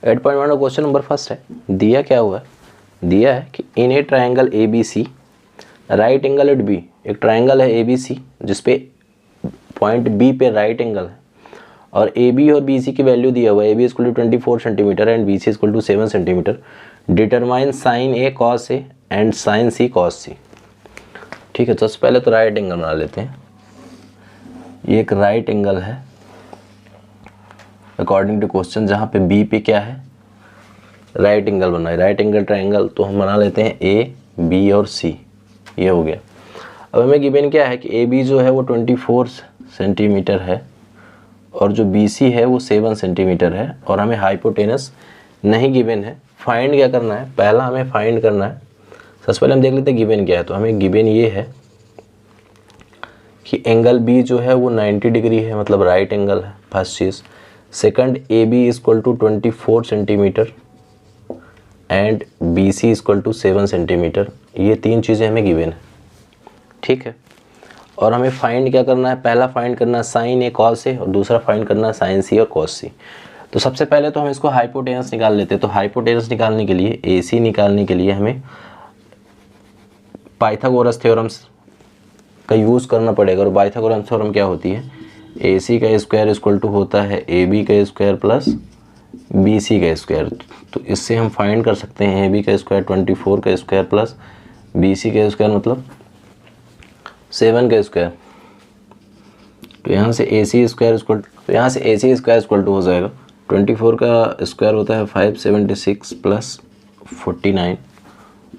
8.1 का question number first है। दिया क्या हुआ है, दिया है कि in A triangle A B C right angle at B, एक ट्राइंगल है ए बी सी जिसपे पॉइंट बी पे राइट एंगल है और ए बी और बी सी की वैल्यू दिया हुआ है, A B equal to 24 centimetre and B C equal to 7 centimetre. Determine sine A cos A and sine C cos C. ठीक है, तो सबसे पहले तो राइट एंगल बना लेते हैं। ये एक राइट एंगल है अकॉर्डिंग टू क्वेश्चन, जहाँ पे बी पे क्या है, राइट एंगल बना है, राइट एंगल ट्राइंगल। तो हम बना लेते हैं ए बी और सी, ये हो गया। अब हमें गिवन क्या है कि ए बी जो है वो 24 सेंटीमीटर है और जो बी सी है वो 7 सेंटीमीटर है और हमें हाइपोटेनस नहीं गिवन है। फाइंड क्या करना है, पहला हमें फाइंड करना है, सबसे पहले हम देख लेते हैं गिवन क्या है। तो हमें गिवन ये है कि एंगल बी जो है वो 90 डिग्री है, मतलब राइट एंगल है, फर्स्ट चीज़। Second, A B equal to 24 centimetre and B C equal to 7 centimetre. ये तीन चीज़ें हमें गिवन है, ठीक है। और हमें फाइंड क्या करना है, पहला फाइंड करना है साइन ए कॉस ए और दूसरा फाइंड करना है साइन सी और कॉस सी। तो सबसे पहले तो हम इसको हाइपोटेनस निकाल लेते हैं। तो हाइपोटेनस निकालने के लिए, ए सी निकालने के लिए हमें पाइथागोरस थ्योरम्स का यूज़ करना पड़ेगा। और पाइथागोरस थ्योरम क्या होती है, ए सी का स्क्वायर इक्वल टू होता है ए बी का स्क्वायर प्लस बी सी का स्क्वायर। तो इससे हम फाइंड कर सकते हैं ए बी का स्क्वायर 24 का स्क्वायर प्लस बी सी का स्क्वायर मतलब 7 का स्क्वायर। तो यहाँ से ए सी स्क्वायर इक्वल, तो यहाँ से ए सी स्क्वायर इक्वल टू हो जाएगा 24 का स्क्वायर होता है 576 प्लस 49।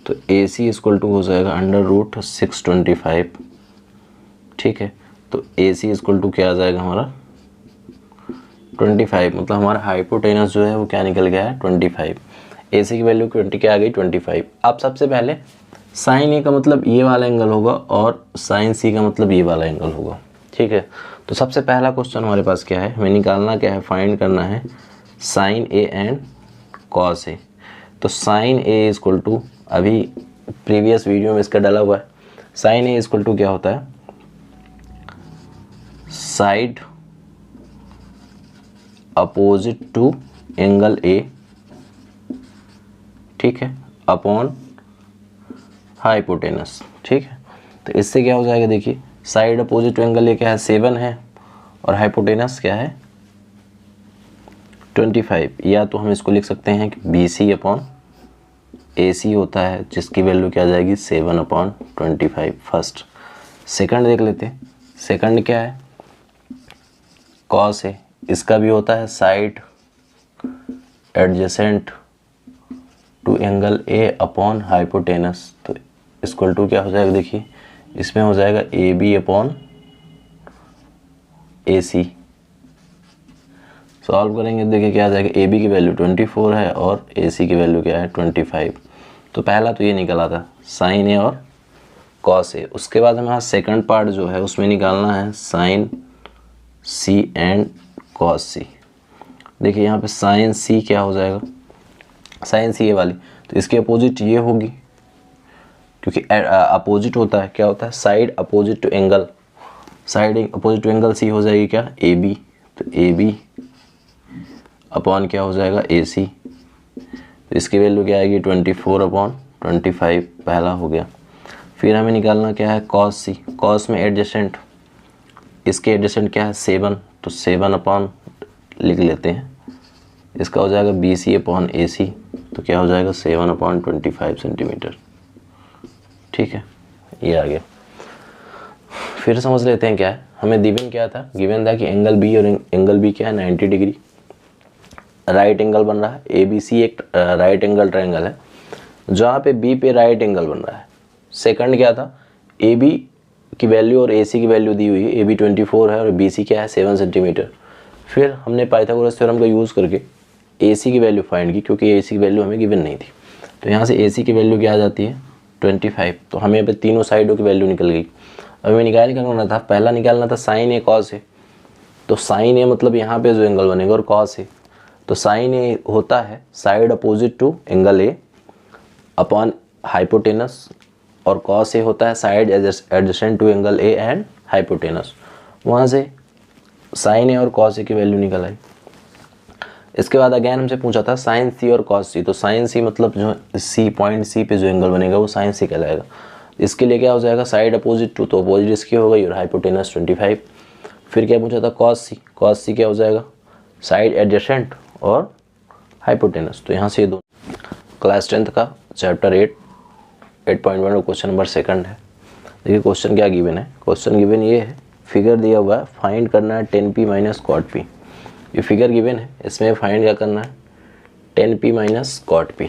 तो ए सी इक्वल टू हो जाएगा अंडर रूट 625, ठीक है। तो ए सी इक्वल टू क्या आ जाएगा हमारा 25, मतलब हमारा हाइपोटेनस जो है वो क्या निकल गया है 25। ए सी की वैल्यू 20 क्या आ गई 25। अब सबसे पहले साइन ए का मतलब ये वाला एंगल होगा और साइन सी का मतलब ये वाला एंगल होगा, ठीक है। तो सबसे पहला क्वेश्चन हमारे पास क्या है, हमें निकालना क्या है, फाइंड करना है sign A and cos A. तो साइन ए इक्वल टू, अभी प्रीवियस वीडियो में इसका डाला हुआ है, साइन ए इक्वल टू क्या होता है, side opposite to angle A, ठीक है, अपॉन हाइपोटेनस, ठीक है। तो इससे क्या हो जाएगा, देखिए side opposite to angle A क्या है 7 है और हाइपोटेनस क्या है 25। या तो हम इसको लिख सकते हैं कि बी सी अपॉन ए सी होता है, जिसकी वैल्यू क्या आ जाएगी 7/25 फर्स्ट। सेकंड देख लेते हैं, सेकंड क्या है कॉस है, इसका भी होता है side adjacent to angle A upon hypotenuse. तो इक्वल टू क्या हो जाएगा, देखिए इसमें हो जाएगा A B upon A C. Solve करेंगे देखिए क्या आ जाएगा, ए बी की वैल्यू 24 है और ए सी की वैल्यू क्या है 25। तो पहला तो ये निकला था साइन ए और कॉस ए। उसके बाद हमारा सेकंड पार्ट जो है उसमें निकालना है साइन सी एंड कॉस सी। देखिए यहाँ पे साइन सी क्या हो जाएगा, साइन सी ए वाली, तो इसके अपोजिट ये होगी, क्योंकि अपोजिट होता है, क्या होता है side opposite to angle, side opposite to angle C हो जाएगी क्या ए बी। तो ए बी अपॉन क्या हो जाएगा ए सी, तो इसकी वैल्यू क्या आएगी 24/25, पहला हो गया। फिर हमें निकालना क्या है कॉस सी, कॉस में एडजेसेंट, इसके एडजेसेंट क्या है 7, तो 7 अपॉन लिख लेते हैं, इसका हो जाएगा बी सी अपॉन ए सी। तो क्या हो जाएगा 7/25 सेंटीमीटर, ठीक है, ये आ गया। फिर समझ लेते हैं क्या है, हमें गिवन क्या था, गिवन था कि एंगल बी और एंगल बी क्या है 90 डिग्री, राइट एंगल बन रहा है। ए बी सी एक राइट एंगल ट्रायंगल है जहाँ पे बी पे राइट एंगल बन रहा है। सेकंड क्या था, ए बी की वैल्यू और ए सी की वैल्यू दी हुई है, ए बी 24 है और बी सी क्या है 7 सेंटीमीटर। फिर हमने पाइथागोरस थ्योरम का यूज़ करके ए सी की वैल्यू फाइंड की, क्योंकि ए सी की वैल्यू हमें गिवन नहीं थी। तो यहाँ से ए सी की वैल्यू क्या आ जाती है 25। तो हमें यहाँ पे तीनों साइडों की वैल्यू निकल गई। अब हमें निकालना था, पहला निकालना था साइन ए कॉस ए। तो साइन ए मतलब यहाँ पे जो एंगल बनेगा, और कॉस ए, तो साइन ए होता है side opposite to angle A upon hypotenuse, और कॉस ए होता है side adjacent to angle A and hypotenuse. वहाँ से साइन ए और कॉस ए की वैल्यू निकल आई। इसके बाद अगेन हमसे पूछा था साइन सी और कॉस सी, तो साइन सी मतलब जो सी पॉइंट सी पे जो एंगल बनेगा वो साइन सी कहलाएगा। इसके लिए क्या हो जाएगा, साइड अपोजिट टू, तो अपोजिट इसकी हो गई और हाइपोटेनस 25। फिर क्या पूछा था कॉस सी, कॉस सी क्या हो जाएगा, साइड एडजेसेंट और हाइपोटेनस, तो यहाँ से ये दो। क्लास 10th का चैप्टर 8.1 और क्वेश्चन नंबर 2 है। देखिए क्वेश्चन क्या गिवन है, क्वेश्चन गिवन ये है, फिगर दिया हुआ है, फाइंड करना है 10p माइनस कॉट पी। ये फिगर गिवन है, इसमें फाइंड क्या करना है 10p minus cot P,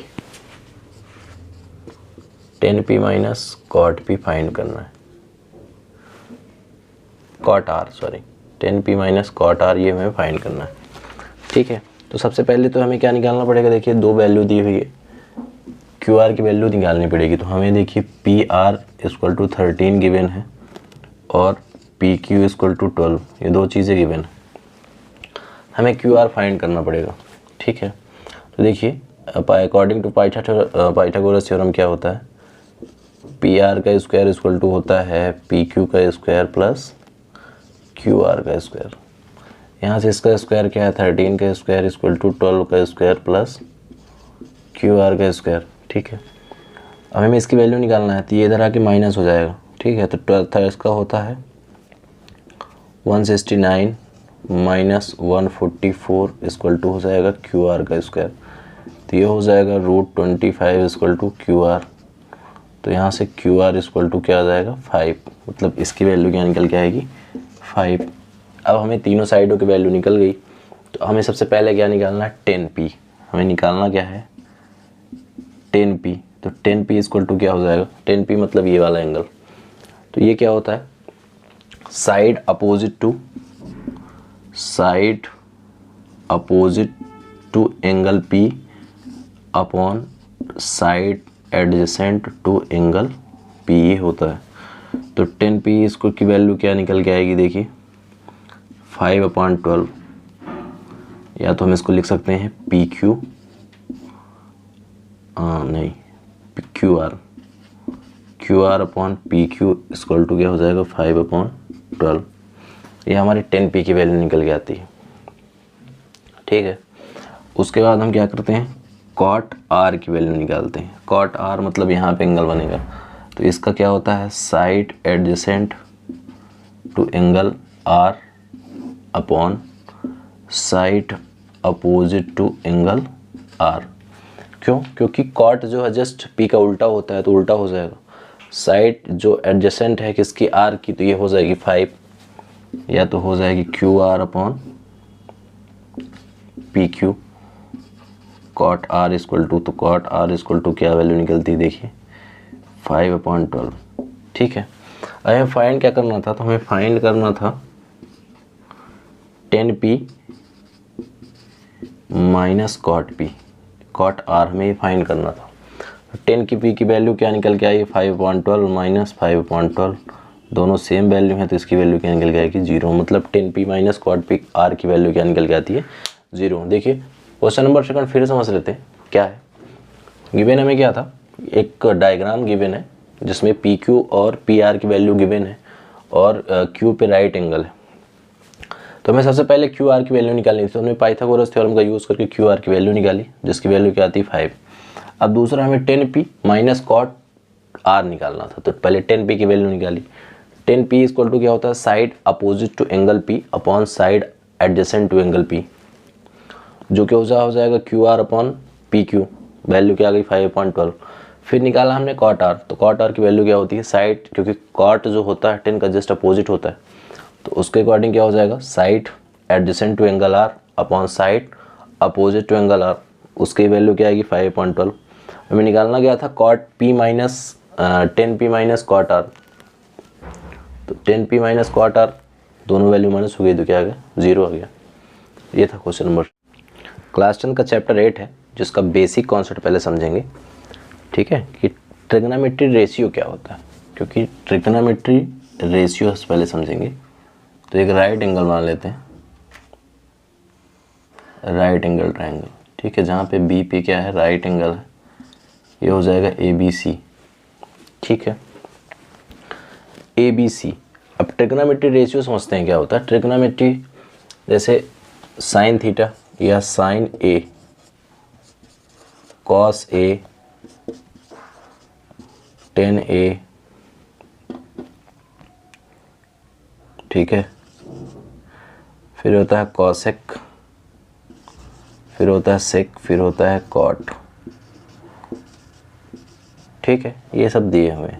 10p minus cot P find करना है, cot R sorry 10p minus cot R ये हमें फाइंड करना है। ठीक है, तो सबसे पहले तो हमें क्या निकालना पड़ेगा, देखिए दो वैल्यू दी हुई है, क्यू आर की वैल्यू निकालनी पड़ेगी। तो हमें देखिए P R equal to 13 given है और पी क्यू इक्वल टू 12, ये दो चीज़ें गिवन है, हमें क्यू आर फाइंड करना पड़ेगा। ठीक है, तो देखिए अकॉर्डिंग टू पाइथागोरस थ्योरम क्या होता है, पी आर का स्क्वायर इक्वल टू होता है पी क्यू का स्क्वायर प्लस क्यू आर का स्क्वायर। यहाँ से इसका स्क्वायर क्या है 13 का स्क्वायर इक्वल टू 12 का स्क्वायर प्लस क्यू आर का स्क्वायर। ठीक है, अब हमें इसकी वैल्यू निकालना है, तो ये इधर आके माइनस हो जाएगा। ठीक है, तो 12 इसका होता है 169 माइनस 144 इक्वल टू हो जाएगा क्यू आर का स्क्वायर, तो ये हो जाएगा √25 इक्वल टू क्यू आर। तो यहाँ से क्यू आर इक्वल टू क्या आ जाएगा 5, मतलब इसकी वैल्यू क्या निकल के आएगी 5। अब हमें तीनों साइडों की वैल्यू निकल गई, तो हमें सबसे पहले क्या निकालना है 10p, हमें निकालना क्या है 10p। तो 10p इक्वल टू क्या हो जाएगा, 10p मतलब ये वाला एंगल, तो ये क्या होता है side opposite to angle p upon side adjacent to angle p, ये होता है। तो 10p इसको की वैल्यू क्या निकल के आएगी, देखिए 5/12, या तो हम इसको लिख सकते हैं पी क्यू, नहीं Q R upon P Q equal to क्या हो जाएगा 5/12, ये हमारी 10p की वैल्यू निकल के आती है। ठीक है, उसके बाद हम क्या करते हैं कॉट आर की वैल्यू निकालते हैं। कॉट आर मतलब यहाँ पे एंगल बनेगा, तो इसका क्या होता है side adjacent to angle R upon side opposite to angle R. क्यों, क्योंकि कॉट जो है जस्ट पी का उल्टा होता है, तो उल्टा हो जाएगा। साइड जो एडजेसेंट है किसकी आर की, तो ये हो जाएगी 5, या तो हो जाएगी Q R upon P Q cot R equal to, तो कॉट आर इक्वल टू क्या वैल्यू निकलती है देखिए 5/12। ठीक है, अब हमें फाइंड क्या करना था, तो हमें फाइंड करना था 10p minus cot p, cot R हमें फाइंड करना था। 10 की p की वैल्यू क्या निकल के आई 5/12 माइनस 5/12, दोनों सेम वैल्यू हैं, तो इसकी वैल्यू क्या निकल के आएगी 0, मतलब 10p minus cot p R की वैल्यू क्या निकल के आती है 0। देखिए क्वेश्चन नंबर 2 फिर समझ लेते हैं क्या है। गिवन हमें क्या था, एक डायग्राम गिवन है जिसमें पी क्यू और पी आर की वैल्यू गिवन है और क्यू पे राइट एंगल है। तो हमें सबसे पहले क्यू आर की वैल्यू निकालनी थी, तो हमने पाइथागोरस थ्योरम का यूज़ करके क्यू आर की वैल्यू निकाली, जिसकी वैल्यू क्या आती है 5। अब दूसरा हमें 10p माइनस कॉट आर निकालना था, तो पहले 10p की वैल्यू निकाली। 10p इक्वल टू क्या होता है side opposite to angle p upon side adjacent to angle p, जो कि हो जाएगा Q R upon P Q, value क्या आ गई 5/12। फिर निकाला हमने कॉट आर, तो कॉट आर की वैल्यू क्या होती है साइड, क्योंकि कॉट जो होता है 10 का जस्ट अपोजिट होता है, तो उसके अकॉर्डिंग क्या हो जाएगा side adjacent to angle R upon side opposite to angle R, उसकी वैल्यू क्या आएगी 5/12। हमें निकालना गया था cot p minus 10p minus cot R, तो 10p माइनस कॉट आर दोनों वैल्यू माइनस हो गई, तो क्या आ गया 0 आ गया। ये था क्वेश्चन नंबर। क्लास 10 का चैप्टर 8 है, जिसका बेसिक कॉन्सेप्ट पहले समझेंगे। ठीक है, कि ट्रिग्नोमेट्री रेशियो क्या होता है, क्योंकि ट्रिग्नोमेट्री रेशियो पहले समझेंगे। तो एक राइट एंगल मान लेते हैं, राइट एंगल ट्रायंगल। ठीक है, जहाँ पे बी पे क्या है राइट एंगल है, ये हो जाएगा ABC। ठीक है, ABC। अब ट्रिग्नोमेट्री रेशियो समझते हैं क्या होता है। ट्रिग्नोमेट्री जैसे साइन थीटा या sign A cos A tan ए, ठीक है, फिर होता है कॉसेक, फिर होता है सेक, फिर होता है कॉट, ठीक है, ये सब दिए हमें।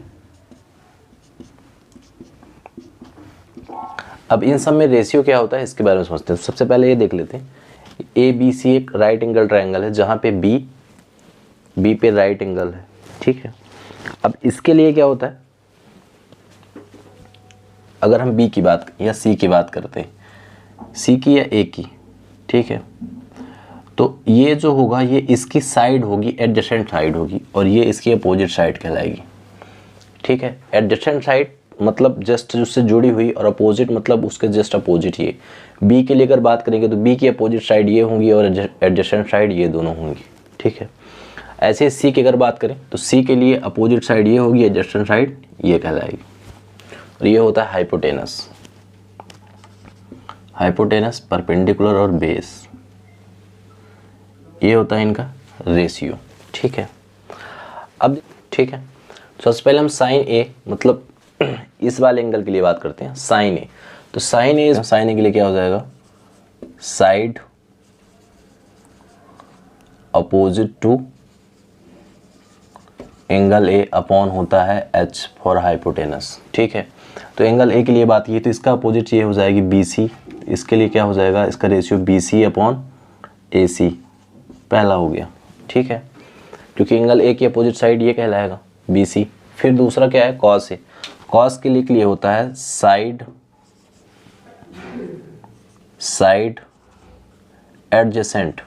अब इन सब में रेशियो क्या होता है इसके बारे में समझते हैं। सबसे पहले ये देख लेते हैं, ए बी सी एक राइट एंगल ट्रायंगल है जहाँ पे बी पे राइट एंगल है, ठीक है। अब इसके लिए क्या होता है, अगर हम बी की बात या सी की बात करते हैं, सी की या ए की, ठीक है, तो ये जो होगा ये इसकी साइड होगी, एडजेसेंट साइड होगी, और ये इसकी अपोजिट साइड कहलाएगी, ठीक है। एडजेसेंट साइड मतलब जस्ट उससे जुड़ी हुई, और अपोजिट मतलब उसके जस्ट अपोजिट। ये बी के लिए अगर बात करेंगे तो बी की अपोजिट साइड ये होंगी और एडजेसेंट साइड ये दोनों होंगी, ठीक है। ऐसे सी की अगर बात करें तो सी के लिए अपोजिट साइड ये होगी, एडजेसेंट साइड ये कहलाएगी, और ये होता है हाइपोटेनस। हाइपोटेनस, परपेंडिकुलर और बेस, ये होता है इनका रेशियो, ठीक है। अब ठीक है, सबसे पहले हम साइन ए मतलब इस वाले एंगल के लिए बात करते हैं, साइन ए। तो साइन ए के लिए क्या हो जाएगा, side opposite to angle A upon होता है एच फॉर हाइपोटेनस, ठीक है। तो एंगल ए के लिए बात की तो इसका अपोजिट ये हो जाएगी बी सी, इसके लिए क्या हो जाएगा, इसका ratio B C upon A सी, पहला हो गया, ठीक है, क्योंकि एंगल ए की अपोजिट साइड ये कहलाएगा बी सी। फिर दूसरा क्या है, कॉस ए। कॉस के लिए होता है side adjacent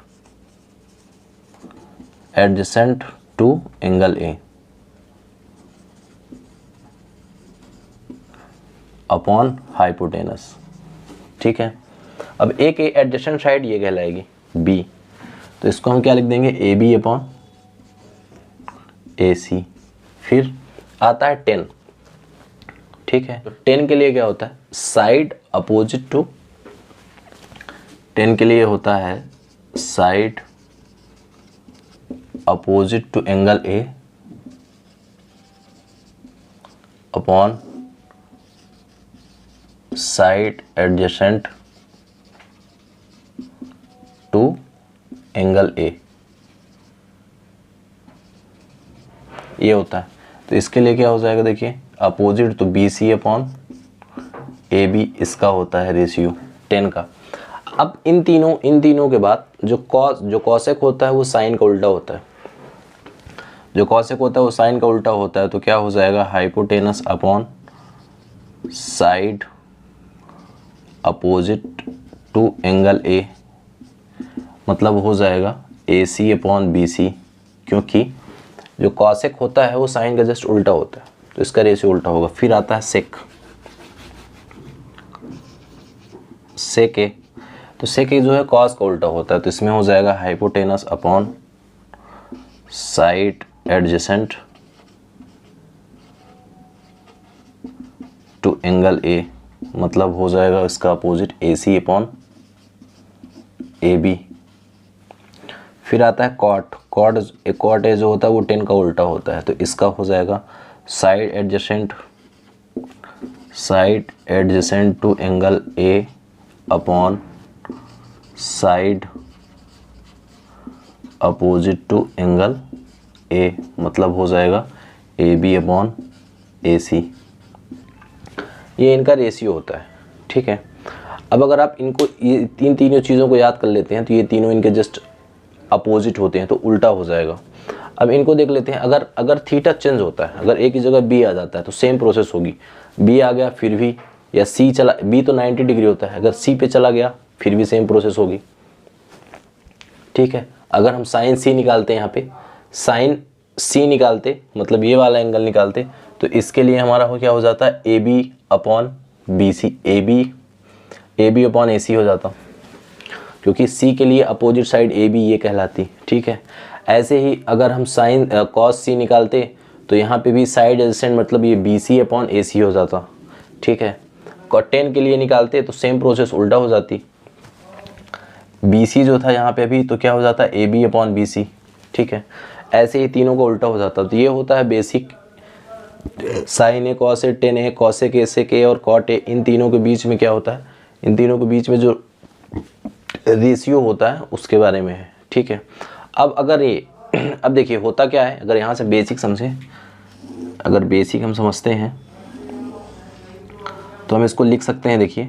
to angle A upon hypotenuse, ठीक है। अब ए के एडजेसेंट साइड ये कहलाएगी बी, तो इसको हम क्या लिख देंगे, ए बी अपॉन ए सी। फिर आता है 10, ठीक है। तो 10 के लिए क्या होता है, साइड अपोजिट टू, 10 के लिए होता है side opposite to angle A upon side adjacent to angle A, ये होता है। तो इसके लिए क्या हो जाएगा, देखिए अपोजिट तो B C upon A B, इसका होता है रेशियो 10 का। अब इन तीनों के बाद जो कॉसेक होता है वो साइन का उल्टा होता है, जो कॉसेक होता है वो साइन का उल्टा होता है। तो क्या हो जाएगा, hypotenuse upon side opposite to angle A, मतलब हो जाएगा ए सी अपॉन बी सी, क्योंकि जो कॉसेक होता है वो साइन का जस्ट उल्टा होता है, तो इसका रेशियो उल्टा होगा। फिर आता है सेक ए, तो सेक ए जो है कॉस का उल्टा होता है, तो इसमें हो जाएगा hypotenuse upon side adjacent to angle A, मतलब हो जाएगा इसका opposite A C upon A B. फिर आता है कॉट ए जो होता है वो 10 का उल्टा होता है, तो इसका हो जाएगा side adjacent to angle A upon side opposite to angle A, मतलब हो जाएगा ए बी अपॉन ए सी। ये इनका रेशियो होता है, ठीक है। अब अगर आप इनको ये तीनों चीज़ों को याद कर लेते हैं तो ये तीनों इनके जस्ट अपोजिट होते हैं, तो उल्टा हो जाएगा। अब इनको देख लेते हैं, अगर थीटा चेंज होता है, अगर ए की जगह बी आ जाता है तो सेम प्रोसेस होगी, बी आ गया फिर भी, या सी चला, बी तो 90 डिग्री होता है, अगर सी पे चला गया फिर भी सेम प्रोसेस होगी, ठीक है। अगर हम साइन सी निकालते हैं, यहाँ पे साइन सी निकालते मतलब ये वाला एंगल निकालते, तो इसके लिए हमारा क्या हो जाता है, A B upon B C, A B upon A C हो जाता, क्योंकि सी के लिए अपोजिट साइड ए बी ये कहलाती, ठीक है। ऐसे ही अगर हम साइन कॉस सी निकालते तो यहाँ पे भी साइड एडजेसेंट मतलब ये B C upon A C हो जाता, ठीक है। कॉट 10 के लिए निकालते तो सेम प्रोसेस उल्टा हो जाती, बी सी जो था यहाँ पे अभी, तो क्या हो जाता है A B upon B C, ठीक है। ऐसे ही तीनों को उल्टा हो जाता है। तो ये होता है basic sine A cos A tan A cosec A sec A और कॉट ए, इन तीनों के बीच में क्या होता है, इन तीनों के बीच में जो रेशियो होता है उसके बारे में है, ठीक है। अब अगर ये अब देखिए होता क्या है, अगर यहाँ से बेसिक समझें, अगर बेसिक हम समझते हैं तो हम इसको लिख सकते हैं। देखिए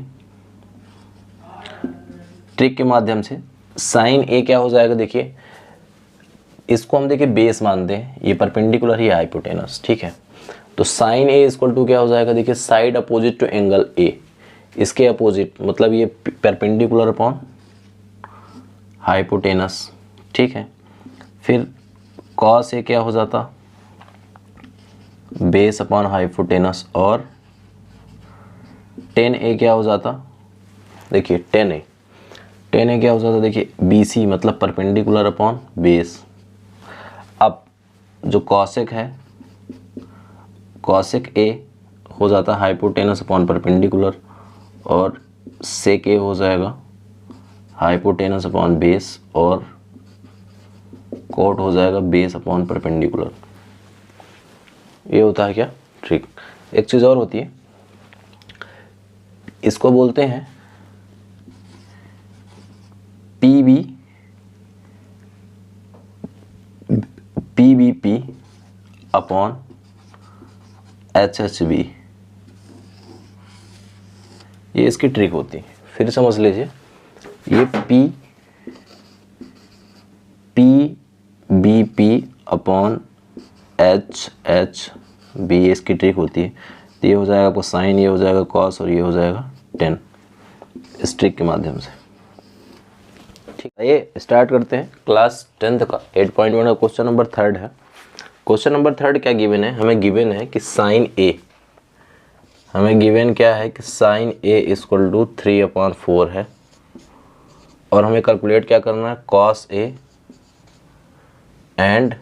ट्रिक के माध्यम से साइन ए क्या हो जाएगा, देखिए इसको हम देखिए बेस मानते हैं, ये परपेंडिकुलर ही हाइपोटेनस, ठीक है। तो साइन ए इक्वल टू क्या हो जाएगा, देखिए side opposite to angle A, इसके अपोजिट मतलब ये परपेंडिकुलर अपॉन हाइपोटेनस, ठीक है। फिर कॉस ए क्या हो जाता, बेस अपॉन हाइपोटेनस, और टेन ए क्या हो जाता, देखिए टेन ए क्या हो जाता, देखिए बी सी मतलब परपेंडिकुलर अपॉन बेस। अब जो कॉसेक है, कॉसेक ए हो जाता हाइपोटेनस अपॉन परपेंडिकुलर, और सेक ए हो जाएगा हाइपोटेनस अपॉन बेस, और कोट हो जाएगा बेस अपॉन परपेंडिकुलर। ये होता है क्या ट्रिक। एक चीज़ और होती है, इसको बोलते हैं पी अपॉन HHB, ये इसकी ट्रिक होती है। फिर समझ लीजिए, ये PBP अपॉन HHB इसकी ट्रिक होती है। तो ये हो जाएगा आपको साइन, ये हो जाएगा कॉस, और ये हो जाएगा टेन, इस ट्रिक के माध्यम से, ठीक है। ये स्टार्ट करते हैं क्लास 10th का 8.1 का क्वेश्चन नंबर 3 है। क्वेश्चन नंबर 3 क्या गिवन है, हमें गिवन है कि साइन ए, हमें गिवन क्या है कि साइन ए इक्वल टू 3/4 है, और हमें कैलकुलेट क्या करना है, कॉस ए एंड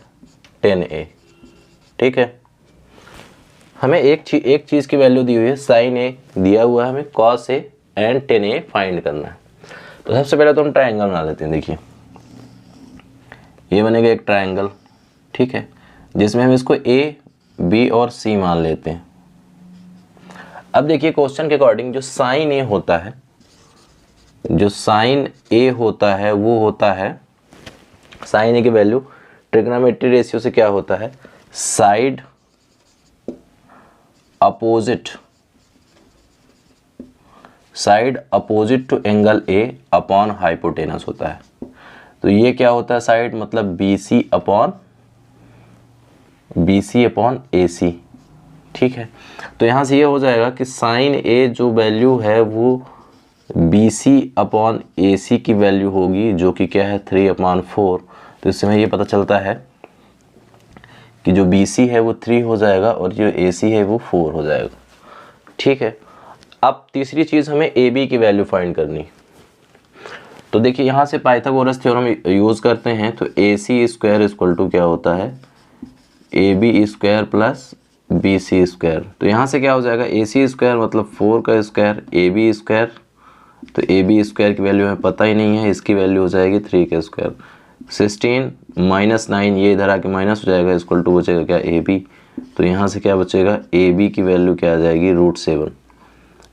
टेन ए, ठीक है। हमें एक चीज़ की वैल्यू दी हुई है, साइन ए दिया हुआ है, हमें cos A and ten A find करना है। तो सबसे पहले तो हम ट्रायंगल बना लेते हैं। देखिए ये बनेगा एक ट्रायंगल, ठीक है, जिसमें हम इसको ए बी और सी मान लेते हैं। अब देखिए क्वेश्चन के अकॉर्डिंग जो साइन ए होता है, जो साइन ए होता है वो होता है, साइन ए की वैल्यू ट्रिग्नोमेट्री रेशियो से क्या होता है, side opposite to angle A upon hypotenuse होता है। तो ये क्या होता है, साइड मतलब बी सी अपॉन ए सी, ठीक है। तो यहाँ से ये हो जाएगा कि साइन ए जो वैल्यू है वो बी सी अपॉन ए सी की वैल्यू होगी, जो कि क्या है 3/4। तो इससे हमें ये पता चलता है कि जो बी सी है वो 3 हो जाएगा, और जो ए सी है वो 4 हो जाएगा, ठीक है। अब तीसरी चीज़ हमें ए बी की वैल्यू फाइंड करनी। तो देखिए यहाँ से पाइथागोरस थ्योरम यूज़ करते हैं। तो A C square equal to क्या होता है, A B square plus B C square. तो यहाँ से क्या हो जाएगा, ए सी स्क्वायर मतलब 4 का स्क्वायर, ए बी स्क्वायर, तो ए बी स्क्वायर की वैल्यू हमें पता ही नहीं है, इसकी वैल्यू हो जाएगी 3 का स्क्वायर। 16 - 9 ये इधर आके माइनस हो जाएगा, इक्वल टू बचेगा क्या, ए बी। तो यहाँ से क्या बचेगा, ए बी की वैल्यू क्या आ जाएगी, √7।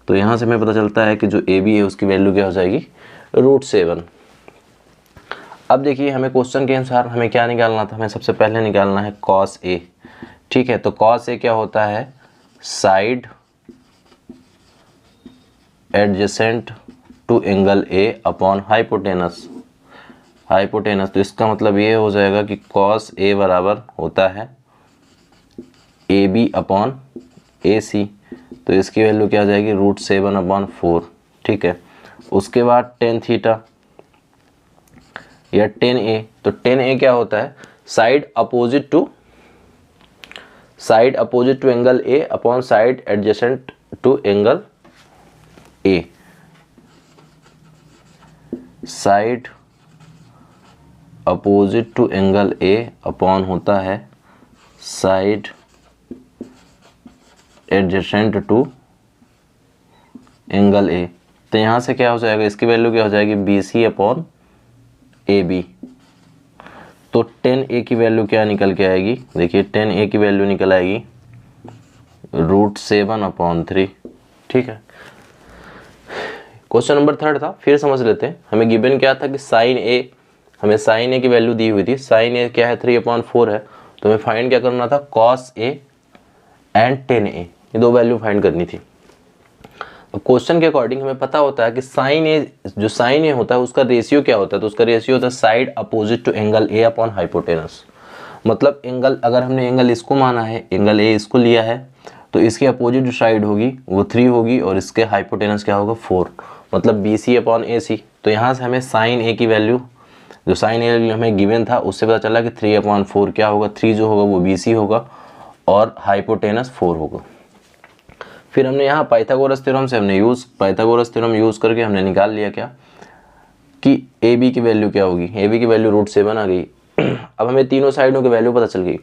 तो यहाँ से हमें पता चलता है कि जो ए बी है उसकी वैल्यू क्या हो जाएगी, √7। अब देखिए हमें क्वेश्चन के अनुसार हमें क्या निकालना था, हमें सबसे पहले निकालना है कॉस ए, ठीक है। तो कॉस ए क्या होता है, side adjacent to angle A upon hypotenuse. तो इसका मतलब ये हो जाएगा कि कॉस ए बराबर होता है ए बी अपॉन ए सी। तो इसकी वैल्यू क्या आ जाएगी, √7/4, ठीक है। उसके बाद टेन थीटा या टेन ए। तो टेन ए क्या होता है, side opposite to angle A upon side adjacent to angle A. Side opposite to angle A upon होता है side adjacent to angle A. तो यहाँ से क्या हो जाएगा, इसकी वैल्यू क्या हो जाएगी, B C upon A B, तो 10a की वैल्यू क्या निकल के आएगी, देखिए 10a की वैल्यू निकल आएगी √7/3। ठीक है, क्वेश्चन नंबर 3 था, फिर समझ लेते हैं। हमें गिवन क्या था कि साइन ए, हमें साइन ए की वैल्यू दी हुई थी। साइन ए क्या है, 3/4 है, तो हमें फाइंड क्या करना था, कॉस ए एंड 10a, ये दो वैल्यू फाइंड करनी थी। अब क्वेश्चन के अकॉर्डिंग हमें पता होता है कि साइन ए, जो साइन ए होता है उसका रेशियो क्या होता है, तो उसका रेशियो होता है side opposite to angle A upon hypotenuse. मतलब एंगल, अगर हमने एंगल इसको माना है, एंगल ए इसको लिया है, तो इसकी अपोजिट जो साइड होगी वो 3 होगी और इसके हाइपोटेनस क्या होगा, 4, मतलब BC अपॉन AC। तो यहाँ से हमें साइन ए की वैल्यू, जो साइन ए हमें गिवन था उससे पता चला कि 3/4 क्या होगा, 3 जो होगा वो BC होगा और हाइपोटेनस 4 होगा। फिर हमने यहाँ पाइथागोरस थ्योरम से हमने पाइथागोरस थ्योरम यूज़ करके हमने निकाल लिया क्या कि AB की वैल्यू क्या होगी, AB की वैल्यू √7 आ गई। अब हमें तीनों साइडों की वैल्यू पता चल गई,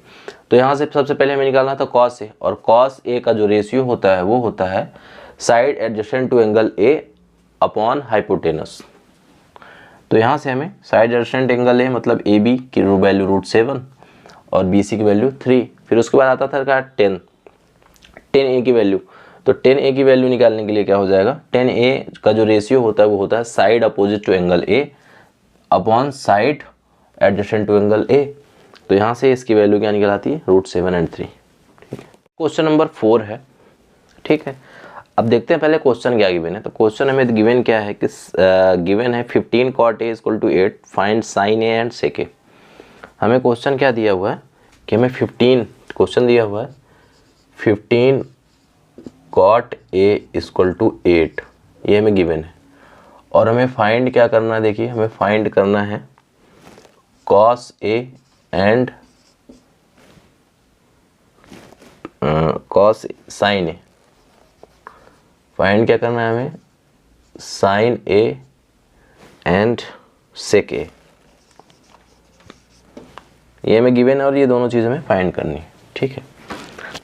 तो यहाँ से सबसे पहले हमें निकालना था कॉस ए, और कॉस ए का जो रेशियो होता है वो होता है side adjacent to angle A upon hypotenuse. तो यहाँ से हमें साइड एडजेसेंट एंगल ए मतलब AB की वैल्यू √7 और BC की वैल्यू 3, फिर उसके बाद आता था क्या 10A की वैल्यू। तो 10A की वैल्यू निकालने के लिए क्या हो जाएगा, 10A का जो रेशियो होता है वो होता है side opposite to angle A upon side adjacent to angle A. तो यहाँ से इसकी वैल्यू क्या निकल आती है, √7 और 3। ठीक है, क्वेश्चन नंबर 4 है। ठीक है, अब देखते हैं पहले क्वेश्चन क्या गिवन है। तो क्वेश्चन हमें गिवन क्या है कि गिवन है 15 cot A = 8, find sine A and sec A. हमें क्वेश्चन क्या दिया हुआ है कि हमें 15 क्वेश्चन दिया हुआ है 15 cot A = 8, ये हमें गिवन है, और हमें फाइंड क्या करना है, देखिए हमें फाइंड करना है cos A and cos sin A। Find क्या करना है हमें, sin A and sec A, ये हमें गिवन है और ये दोनों चीज़ हमें फाइंड करनी है। ठीक है,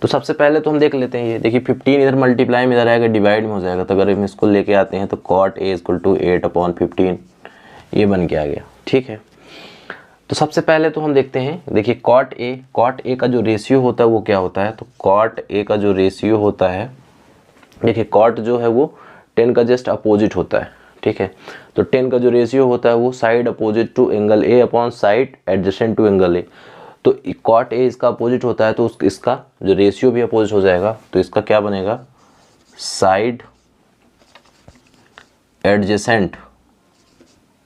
तो सबसे पहले तो हम देख लेते हैं, ये देखिए 15 इधर मल्टीप्लाई में इधर आएगा, डिवाइड में हो जाएगा, तो अगर हम इसको लेके आते हैं तो cot A = 8/15 ये बन के आ गया। ठीक है, तो सबसे पहले तो हम देखते हैं, देखिए cot A का जो रेशियो होता है वो क्या होता है, तो cot A का जो रेशियो होता है, देखिए cot जो है वो 10 का जस्ट अपोजिट होता है। ठीक है, तो 10 का जो रेशियो होता है वो side opposite to angle A upon side adjacent to angle A. तो cot A इसका अपोजिट होता है, तो इसका जो रेशियो भी अपोजिट हो जाएगा, तो इसका क्या बनेगा, साइड एडजेसेंट।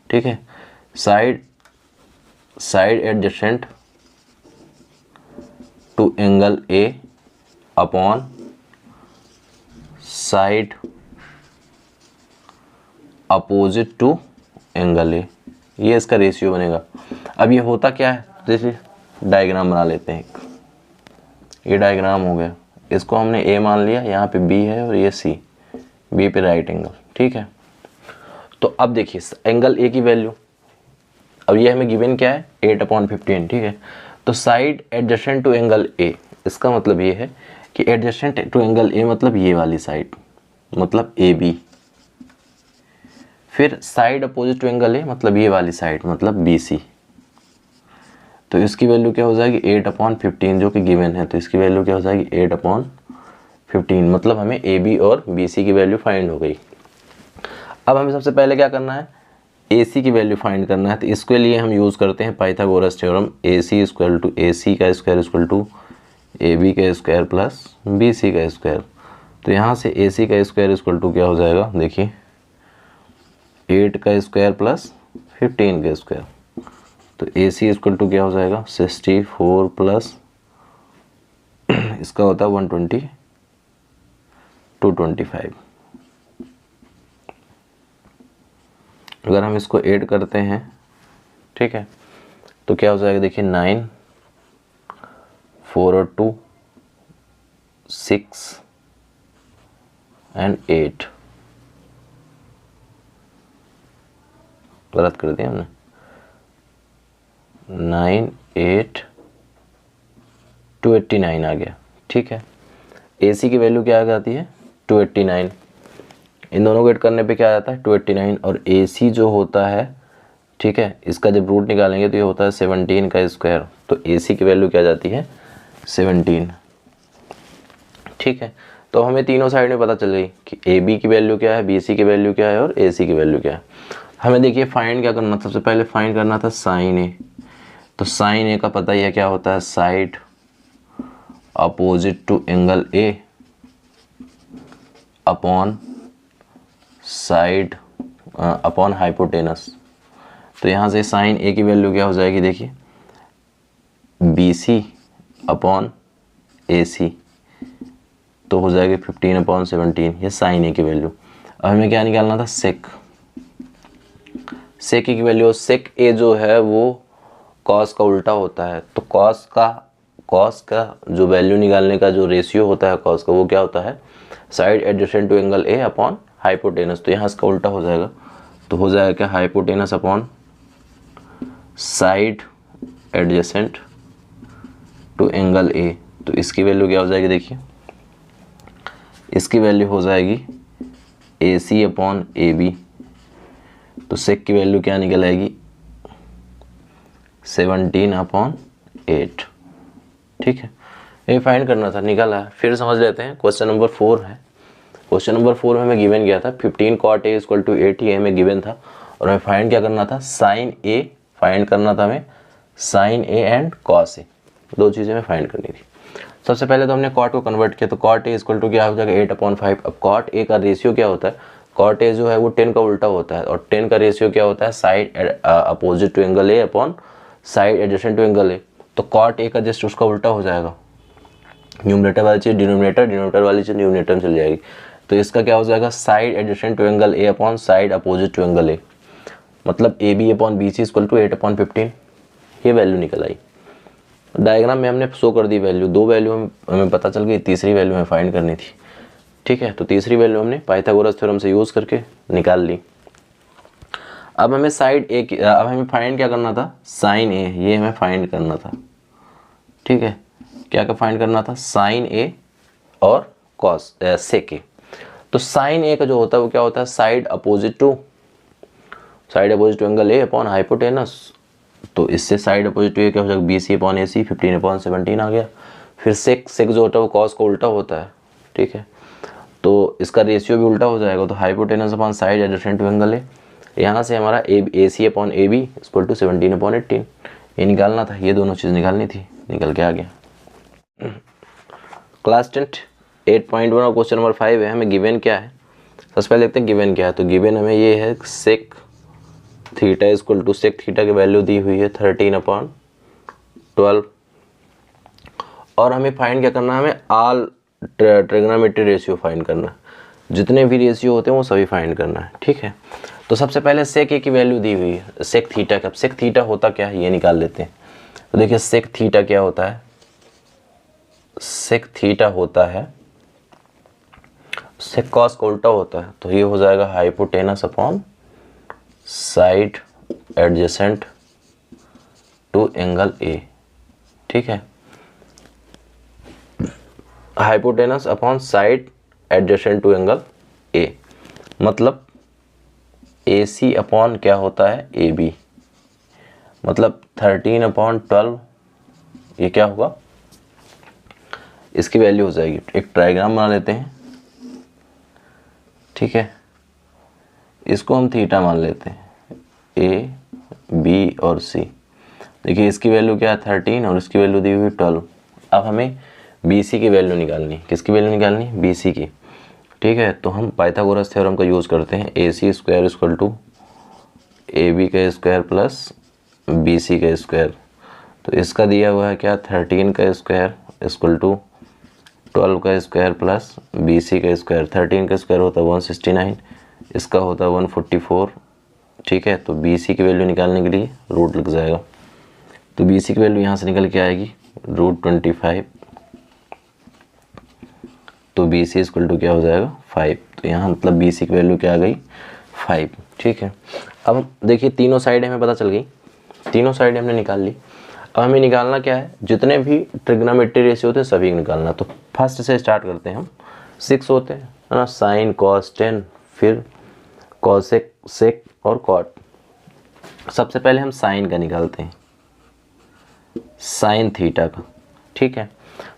ठीक है, side adjacent to angle A upon side opposite to angle A, ये इसका रेशियो बनेगा। अब ये होता क्या है, जैसे डायग्राम बना लेते हैं, ये डायग्राम हो गया, इसको हमने ए मान लिया, यहाँ पे बी है और ये सी, बी पे राइट एंगल। ठीक है, तो अब देखिए एंगल ए की वैल्यू, अब ये हमें गिवन क्या है 8/15। ठीक है, तो side adjacent to angle A, इसका मतलब ये है कि एडजेसेंट टू एंगल ए मतलब ये वाली साइड, मतलब ए बी, फिर side opposite to angle A मतलब ये वाली साइड, मतलब बी सी। तो इसकी वैल्यू क्या हो जाएगी 8/15 जो कि गिवन है, तो इसकी वैल्यू क्या हो जाएगी 8/15, मतलब हमें ए बी और बी सी की वैल्यू फाइंड हो गई। अब हमें सबसे पहले क्या करना है, AC की वैल्यू फाइंड करना है, तो इसके लिए हम यूज़ करते हैं पाइथागोरस थ्योरम, AC = AC का स्क्वायर = AB का स्क्वायर प्लस BC का स्क्वायर। तो यहाँ से AC का स्क्वायर = क्या हो जाएगा, देखिए 8 का स्क्वायर प्लस 15 का स्क्वायर, तो AC = क्या हो जाएगा 64 प्लस इसका होता है 120 225। अगर हम इसको ऐड करते हैं, ठीक है, तो क्या हो जाएगा, देखिए 9 4 और 2 6 एंड 8, गलत कर दिया हमने, 9 8 289 आ गया। ठीक है, AC की वैल्यू क्या आ जाती है 289, इन दोनों को ऐड करने पे क्या आ जाता है 289, और AC जो होता है ठीक है। इसका जब रूट निकालेंगे तो ये होता है 17 का स्क्वायर, तो ए सी की वैल्यू क्या जाती है 17। ठीक है, तो हमें तीनों साइड में पता चल गई कि ए बी की वैल्यू क्या है, बी सी की वैल्यू क्या है और ए सी की वैल्यू क्या है। हमें देखिए फाइंड क्या करना था, सबसे पहले फाइंड करना था साइन ए। तो साइन ए का पता ही है क्या होता है, side opposite to angle A upon side upon hypotenuse. तो यहाँ से साइन ए की वैल्यू क्या हो जाएगी, देखिए बी सी अपॉन ए सी, तो हो जाएगी 15/17, ये साइन ए की वैल्यू। अब हमें क्या निकालना था, सेक ए की वैल्यू। सेक ए जो है वो कॉस का उल्टा होता है, तो कॉस का जो वैल्यू निकालने का जो रेशियो होता है कॉस का, वो क्या होता है, side adjacent to angle A upon hypotenuse. तो यहाँ इसका उल्टा हो जाएगा, तो हो जाएगा क्या, hypotenuse upon side adjacent to angle A. तो इसकी वैल्यू क्या हो जाएगी, देखिए इसकी वैल्यू हो जाएगी ए सी अपॉन ए बी। तो सेक की वैल्यू क्या निकल आएगी, 17/8। ठीक है, ये फाइंड करना था, निकाला है। फिर समझ लेते हैं, क्वेश्चन नंबर 4 है। क्वेश्चन नंबर 4 में हमें गिवन गया था 15 cot a = 8, ये हमें गिवन था। और हमें फाइंड क्या करना था, साइन ए फाइंड करना था हमें, sign A and cos A, दो चीज़ें हमें फाइंड करनी थी। सबसे पहले तो हमने कॉट को कन्वर्ट किया, तो कॉट ए = क्या हो जाएगा 8/5। अब कॉट ए का रेशियो क्या होता है, कॉट ए जो है वो 10 का उल्टा होता है, और 10 का रेशियो क्या होता है, side opposite to angle A upon side adjacent to angle A. तो कॉट ए का जस्ट उसका उल्टा हो जाएगा, न्यूमरेटर वाली चीज़ डिनोमिनेटर, डिनोमिनेटर वाली चीज़ न्यूमरेटर में चल जाएगी। तो इसका क्या हो जाएगा, side adjacent to angle A upon side opposite to angle A, मतलब A B upon B C = 8/15। ये वैल्यू निकल आई। डायग्राम में हमने शो कर दी वैल्यू, दो वैल्यू हमें पता चल गई, तीसरी वैल्यू हमें फाइंड करनी थी। ठीक है, तो तीसरी वैल्यू हमने पाइथागोरस थ्योरम से यूज़ करके निकाल ली। अब हमें साइड ए की, अब हमें फाइंड क्या करना था, साइन ए, ये हमें फाइंड करना था। ठीक है, क्या फाइंड करना था, साइन ए और कॉस सेक ए। तो साइन ए का जो होता है वो क्या होता है, side opposite to angle A upon hypotenuse. तो इससे साइड अपोजिट टू ए क्या हो जाएगा, बी सी अपॉन ए सी, 15/17 आ गया। फिर सेक जो होता है वो कॉस का उल्टा होता है। ठीक है, तो इसका रेशियो भी उल्टा हो जाएगा, तो hypotenuse upon side adjacent to angle A. यहाँ से हमारा ए सी अपॉन ए बी = 17/18, ये निकालना था, ये दोनों चीज़ निकालनी थी, निकल के आ गया। क्लास 10 8.1 और क्वेश्चन नंबर 5 है। हमें गिवन क्या है, सबसे पहले देखते हैं गिवन क्या है। तो गिवन हमें ये है, सेक थीटा = सेक थीटा की वैल्यू दी हुई है 13/12। और हमें फाइंड क्या करना है, हमें ऑल ट्रिग्नोमेट्री रेशियो फाइंड करना है, जितने भी रेशियो होते हैं वो सभी फाइंड करना है। ठीक है, तो सबसे पहले सेक ए की वैल्यू दी हुई है, सेक थीटा का। सेक थीटा होता क्या है ये निकाल लेते हैं। तो देखिए सेक थीटा क्या होता है, सेक थीटा होता है, सेक कॉस का उल्टा होता है, तो ये हो जाएगा hypotenuse upon side adjacent to angle A. ठीक है, hypotenuse upon side adjacent to angle A, मतलब ए सी अपॉन क्या होता है, ए बी, मतलब 13/12। ये क्या होगा, इसकी वैल्यू हो जाएगी, एक ट्रायग्राम बना लेते हैं। ठीक है, इसको हम थीटा मान लेते हैं, ए बी और सी। देखिए इसकी वैल्यू क्या है 13 और इसकी वैल्यू दी हुई 12। अब हमें बी सी की वैल्यू निकालनी, किसकी वैल्यू निकालनी, बी सी की। ठीक है, तो हम पाइथागोरस थ्योरम का यूज़ करते हैं, ए सी स्क्वायर = ए बी का स्क्वायर प्लस बी सी का स्क्वायर। तो इसका दिया हुआ है क्या, 13 का स्क्वायर = 12 का स्क्वायर प्लस बी सी का स्क्वायर। 13 का स्क्वायर होता है 169, इसका होता है 144। ठीक है, तो बी सी की वैल्यू निकालने के लिए रूट लग जाएगा, तो बी सी की वैल्यू यहाँ से निकल के आएगी √25। तो बी सी = क्या हो जाएगा 5। तो यहाँ मतलब बी सी की वैल्यू क्या आ गई 5। ठीक है, अब देखिए तीनों साइड हमें पता चल गई, तीनों साइड हमने निकाल ली। अब हमें निकालना क्या है, जितने भी ट्रिग्नोमेट्री रेशियो होते हैं सभी निकालना। तो फर्स्ट से स्टार्ट करते हैं हम, 6 होते हैं है ना, साइन कॉस 10, फिर कॉसेक सेक और कॉट। सबसे पहले हम साइन का निकालते हैं, साइन थीटा का। ठीक है,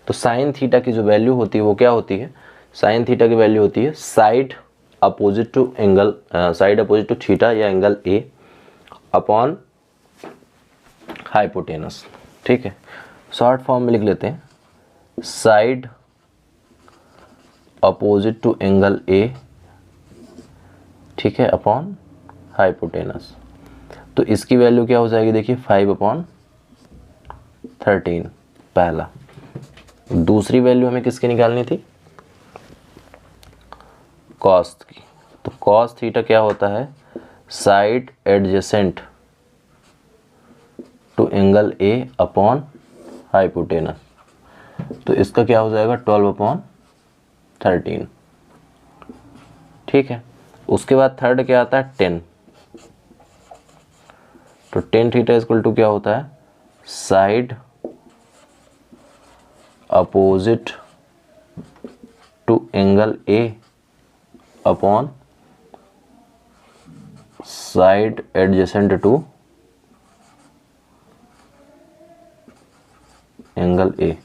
तो साइन थीटा की जो वैल्यू होती है वो क्या होती है, साइन थीटा की वैल्यू होती है side opposite to angle, side opposite to theta या एंगल ए अपॉन हाइपोटेनस। ठीक है, शॉर्ट फॉर्म में लिख लेते हैं, side opposite to angle A, ठीक है, अपॉन हाइपोटेनस। तो इसकी वैल्यू क्या हो जाएगी, देखिए 5/13 पहला। दूसरी वैल्यू हमें किसकी निकालनी थी, कॉस की। तो कॉस थीटा क्या होता है, side adjacent to angle A upon hypotenuse. तो इसका क्या हो जाएगा 12/13। ठीक है, उसके बाद थर्ड क्या आता है 10। तो 10 थीटा इक्वल टू क्या होता है, side opposite to angle A upon side adjacent to angle A.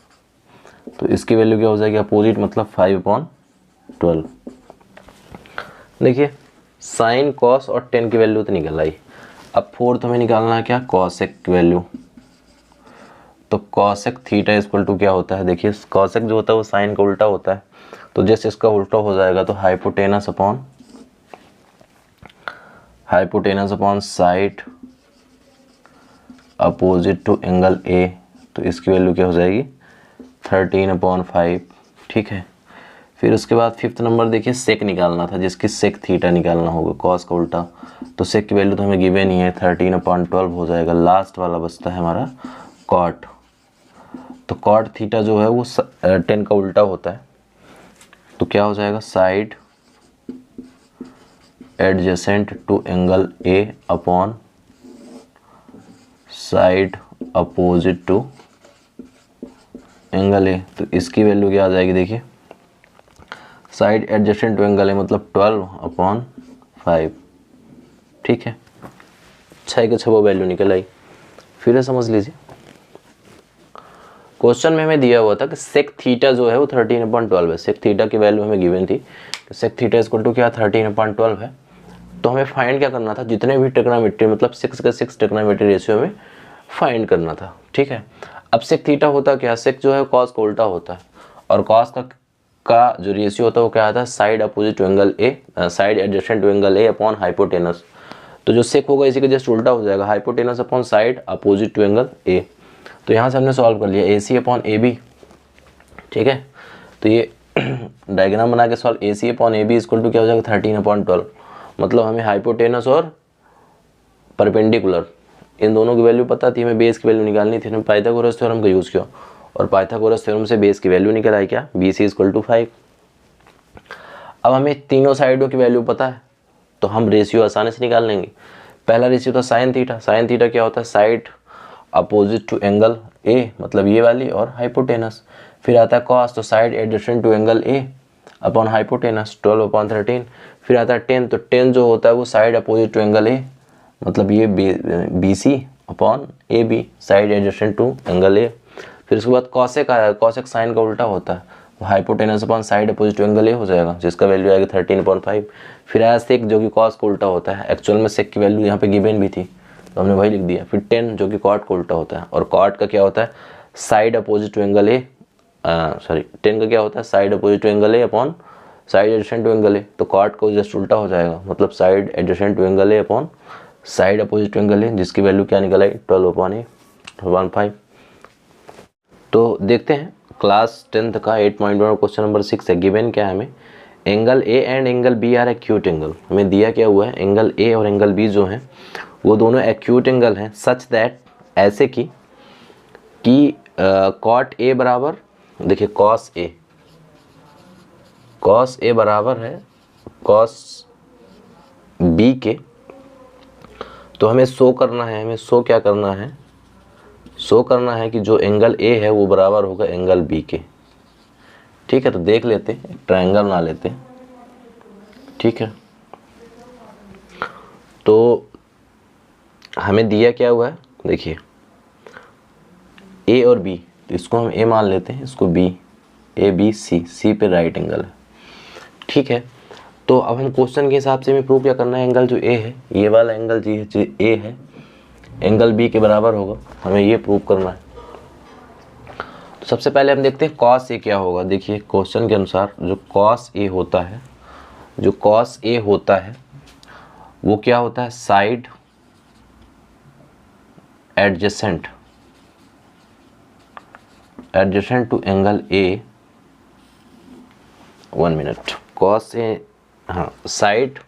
तो इसकी वैल्यू क्या हो जाएगी, अपोजिट मतलब 5/12। देखिए साइन कॉस और 10 की वैल्यू तो निकल आई। अब फोर्थ हमें निकालना है क्या, कॉसेक की वैल्यू। तो कॉसेक थीटा इक्वल टू क्या होता है, देखिए कॉसेक जो होता है वो साइन का उल्टा होता है। तो जैसे इसका उल्टा हो जाएगा तो hypotenuse upon side opposite to angle A. तो इसकी वैल्यू क्या हो जाएगी 13/5। ठीक है, फिर उसके बाद फिफ्थ नंबर देखिए सेक निकालना था, जिसकी सेक थीटा निकालना होगा, कॉस का उल्टा। तो सेक की वैल्यू तो हमें गिवन ही है, 13/12 हो जाएगा। लास्ट वाला बचता है हमारा कॉट। तो कॉट थीटा जो है वो 10 का उल्टा होता है। तो क्या हो जाएगा, side adjacent to angle A upon side opposite to angle A. तो इसकी वैल्यू क्या आ जाएगी, देखिए side adjacent to angle A मतलब 12/5। ठीक है, 6 के 6 वो वैल्यू निकल आई। फिर समझ लीजिए क्वेश्चन में हमें दिया हुआ था कि सेक थीटा जो है वो 13/12 है। सेक थीटा की वैल्यू हमें गिवन थी कि सेक थीटा इक्वल टू क्या 13/12 है। तो हमें फाइंड क्या करना था, जितने भी ट्रिग्नोमेट्री मतलब 6 का 6 ट्रिग्नोमेट्री रेशियो में फाइंड करना था। ठीक है, अब सेक थीटा होता क्या, सेक जो है कॉस का उल्टा होता है, और कॉस का जो रेशियो होता है वो क्या आता है, side opposite to angle A, side adjacent to angle A upon hypotenuse. तो जो सेक होगा इसी का जस्ट उल्टा हो जाएगा, hypotenuse upon side opposite to angle A. तो यहाँ से हमने सॉल्व कर लिया ए सी अपॉन ए बी। ठीक है, तो ये डायग्राम बना के solve, A C upon A B equal to क्या हो जाएगा 13/12। मतलब हमें हाइपोटेनस और परपेंडिकुलर इन दोनों की वैल्यू पता थी, हमें बेस की वैल्यू निकालनी थी। हमने पाइथागोरस थ्योरम का यूज़ किया और पाइथागोरस थ्योरम से बेस की वैल्यू निकल आई क्या, बी सी इक्वल टू 5। अब हमें तीनों साइडों की वैल्यू पता है तो हम रेशियो आसानी से निकाल लेंगे। पहला रेशियो था साइन थीटा। साइन थीटा क्या होता है, side opposite to angle A मतलब ये वाली और हाइपोटेनस। फिर आता है कॉस, तो side adjacent to angle A upon hypotenuse 12/13। फिर आता है 10, तो 10 जो होता है वो side opposite to angle A मतलब ये B C upon A B, side adjacent to angle A. फिर उसके बाद कॉसेक आया, कॉसेक साइन का उल्टा होता है, hypotenuse upon side opposite to angle A हो जाएगा, जिसका वैल्यू आएगा 13/5। फिर आया सेक जो कि कॉस का उल्टा होता है, एक्चुअल में सेक की वैल्यू यहाँ पे गिवन भी थी तो हमने वही लिख दिया। फिर 10 जो कि कॉट का उल्टा होता है, और कॉट का क्या होता है, side opposite to angle A, 10 का क्या होता है, side opposite to angle A upon side adjacent to angle A. तो कॉट को जस्ट उल्टा हो जाएगा, मतलब side adjacent to angle A upon side opposite to angle A, जिसकी वैल्यू क्या निकल आई 12/5। तो देखते हैं क्लास 10th का 8.1 क्वेश्चन नंबर 6 है। गिवन क्या है हमें, angle A and angle B are acute angle. हमें दिया क्या हुआ है, एंगल ए और एंगल बी जो हैं वो दोनों एक्यूट एंगल हैं, सच दैट ऐसे कि कॉट ए बराबर, देखिए कॉस ए बराबर है कॉस बी के। तो हमें शो करना है, शो करना है कि जो एंगल ए है वो बराबर होगा एंगल बी के। ठीक है, तो देख लेते हैं, ट्रायंगल बना लेते हैं। ठीक है, तो हमें दिया क्या हुआ है, देखिए ए और बी, तो इसको हम ए मान लेते हैं, इसको बी, ए बी सी, सी पे राइट एंगल है, ठीक है। तो अब हम क्वेश्चन के हिसाब से हमें प्रूव क्या करना है, एंगल जो ए है, ये वाला एंगल जो ए है, एंगल बी के बराबर होगा, हमें ये प्रूव करना है। तो सबसे पहले हम देखते हैं कॉस ए क्या होगा। देखिए क्वेश्चन के अनुसार जो कॉस ए होता है, जो कॉस ए होता है वो क्या होता है, side adjacent to angle A, 1 minute, cos A, हाँ, side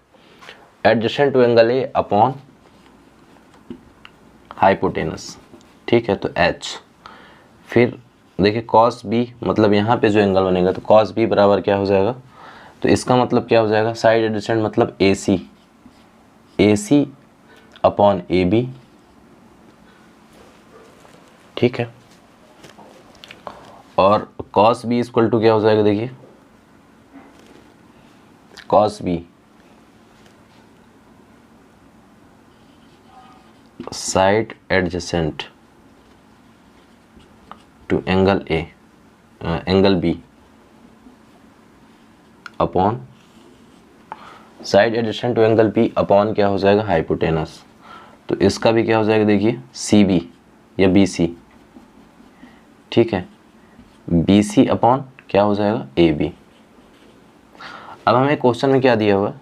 adjacent to angle A upon hypotenuse, ठीक है, तो एच। फिर देखिए कॉस बी, मतलब यहाँ पे जो एंगल बनेगा तो कॉस बी बराबर क्या हो जाएगा, तो इसका मतलब क्या हो जाएगा, साइड एडजेसेंट मतलब A C, A C upon A B, ठीक है। और कॉस बी इक्वल टू क्या हो जाएगा, देखिए cos B side adjacent to angle A, angle B upon side adjacent to angle B upon क्या हो जाएगा, हाइपोटेनस। तो इसका भी क्या हो जाएगा, देखिए सी बी या बी सी, ठीक है, बी सी अपॉन क्या हो जाएगा, ए बी। अब हमें क्वेश्चन में क्या दिया हुआ है,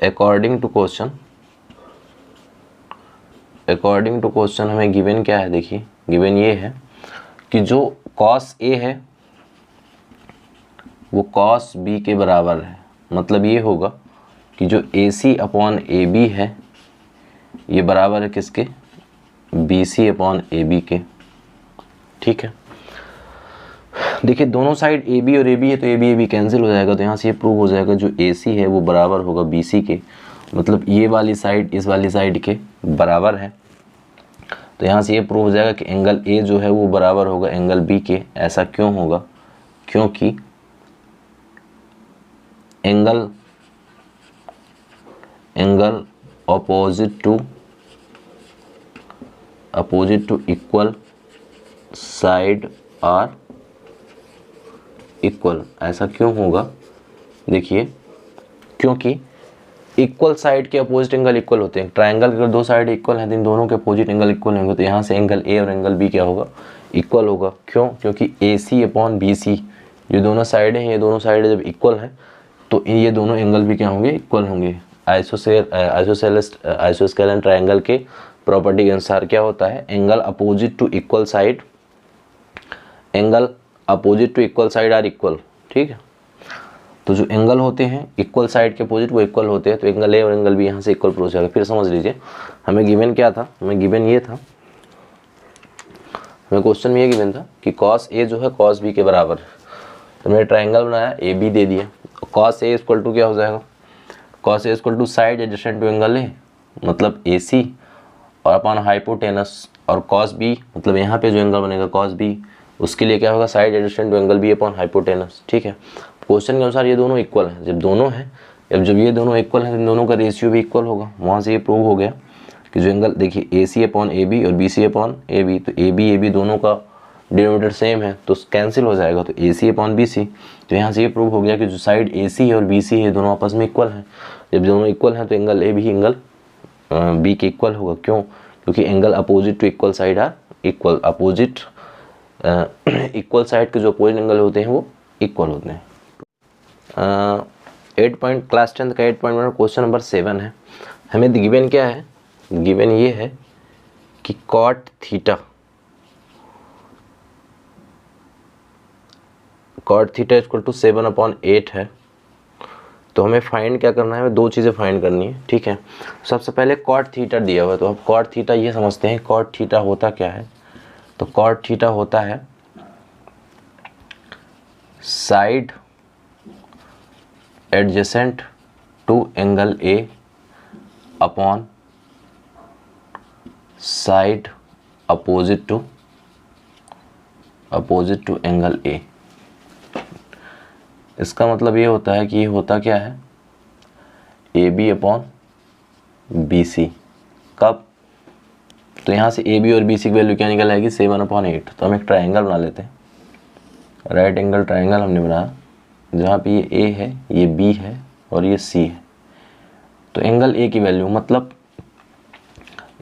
अकॉर्डिंग टू क्वेश्चन हमें गिवन क्या है, देखिए गिवन ये है कि जो कॉस ए है वो कॉस बी के बराबर है। मतलब ये होगा कि जो ए सी अपॉन ए बी है ये बराबर है किसके, B C upon A B के, ठीक है। देखिए दोनों साइड ए बी और ए बी है तो ए बी कैंसिल हो जाएगा, तो यहाँ से ये प्रूव हो जाएगा जो ए सी है वो बराबर होगा बी सी के, मतलब ये वाली साइड इस वाली साइड के बराबर है। तो यहाँ से ये प्रूव हो जाएगा कि एंगल ए जो है वो बराबर होगा एंगल बी के। ऐसा क्यों होगा, क्योंकि angle opposite to equal side are equal. ऐसा क्यों होगा, देखिए क्योंकि इक्वल साइड के अपोजिट एंगल इक्वल होते हैं। ट्रायंगल के अगर दो साइड इक्वल हैं तो इन दोनों के अपोजिट एंगल इक्वल होंगे, तो यहाँ से एंगल ए और एंगल बी क्या होगा, इक्वल होगा। क्यों, क्योंकि ए सी अपॉन बी सी जो दोनों साइड हैं, ये दोनों साइड जब इक्वल हैं तो ये दोनों एंगल भी क्या होंगे, इक्वल होंगे। आइसोस्केलेन ट्रायंगल के प्रॉपर्टी के अनुसार क्या होता है, angle opposite to equal side are equal, ठीक है। तो जो एंगल होते हैं इक्वल साइड के अपोजिट वो इक्वल होते हैं, तो एंगल ए और एंगल बी यहाँ से इक्वल प्रूव हो जाएगा। फिर समझ लीजिए हमें गिवन क्या था, हमें गिवन ये था, हमें क्वेश्चन में ये गिवन था कि कॉस ए जो है कॉस बी के बराबर है। तो मैंने ट्रायंगल बनाया, ए बी दे दिया, कॉस ए इक्वल टू क्या हो जाएगा, cos A equal to side adjacent to angle A मतलब ए सी और अपॉन हाइपोटेनस, और कॉस बी मतलब यहाँ पे जो एंगल बनेगा कॉस बी उसके लिए क्या होगा, side adjacent to angle B upon hypotenuse, ठीक है। क्वेश्चन के अनुसार ये दोनों इक्वल हैं, जब ये दोनों इक्वल हैं तो इन दोनों का रेशियो भी इक्वल होगा। वहाँ से ये प्रूव हो गया कि जो एंगल देखिए A C upon A B और B C upon A B, तो ए बी दोनों का डिनोमिनेटर सेम है तो कैंसिल हो जाएगा, तो A C upon B C. तो यहाँ से ये प्रूव हो गया कि जो साइड ए सी है और बी सी है दोनों आपस में इक्वल हैं। जब दोनों इक्वल हैं तो एंगल ए भी एंगल बी के इक्वल होगा। क्यों, क्योंकि angle opposite to equal side are equal, opposite equal side के जो अपोजिट एंगल होते हैं वो इक्वल होते हैं। 8 क्लास 10 का 8.1 क्वेश्चन नंबर 7 है। हमें गिवन क्या है, गिवन ये है कि कॉट थीटा इक्वल टू 7/8 है। तो हमें फाइंड क्या करना है, हमें दो चीज़ें फाइंड करनी है, ठीक है। सबसे पहले कॉट थीटा दिया हुआ है, तो अब कॉट थीटा ये समझते हैं, कॉट थीटा होता क्या है। तो कॉट थीटा होता है side adjacent to angle A upon side opposite to angle A. इसका मतलब ये होता क्या है, A B upon B C, कब? तो यहाँ से ए बी और बी सी की वैल्यू क्या निकल आएगी? 7/8। तो हम एक ट्राइंगल बना लेते हैं, राइट एंगल ट्राइंगल हमने बनाया, जहाँ पे ये ए है, ये बी है और ये सी है। तो एंगल ए की वैल्यू मतलब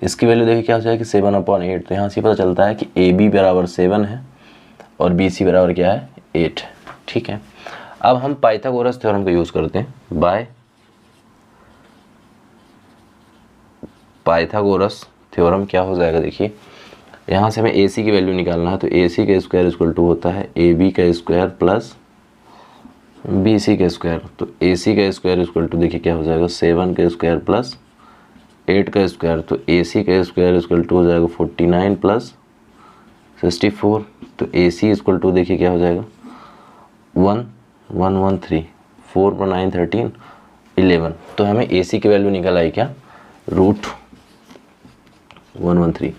इसकी वैल्यू देखिए क्या हो जाएगी? 7/8। तो यहाँ से पता चलता है कि ए बी बराबर 7 है और बी सी बराबर क्या है? 8 है। ठीक है, अब हम पाइथागोरस थ्योरम का यूज़ करते हैं। बाय पाइथागोरस थ्योरम क्या हो जाएगा? देखिए यहाँ से हमें ए सी की वैल्यू निकालना है, तो ए सी का स्क्वायर इक्वल टू होता है ए बी का स्क्वायर प्लस बी सी का स्क्वायर। तो ए सी का स्क्वायर इक्वल टू देखिए क्या हो जाएगा? 7 का स्क्वायर प्लस 8 का स्क्वायर। तो ए सी का स्क्वायर इक्वल टू हो जाएगा 49 प्लस 64। तो ए सी इक्वल टू देखिए क्या हो जाएगा? 1113, 4 पर 9 13 11। तो हमें ए सी की वैल्यू निकल आई क्या? √113।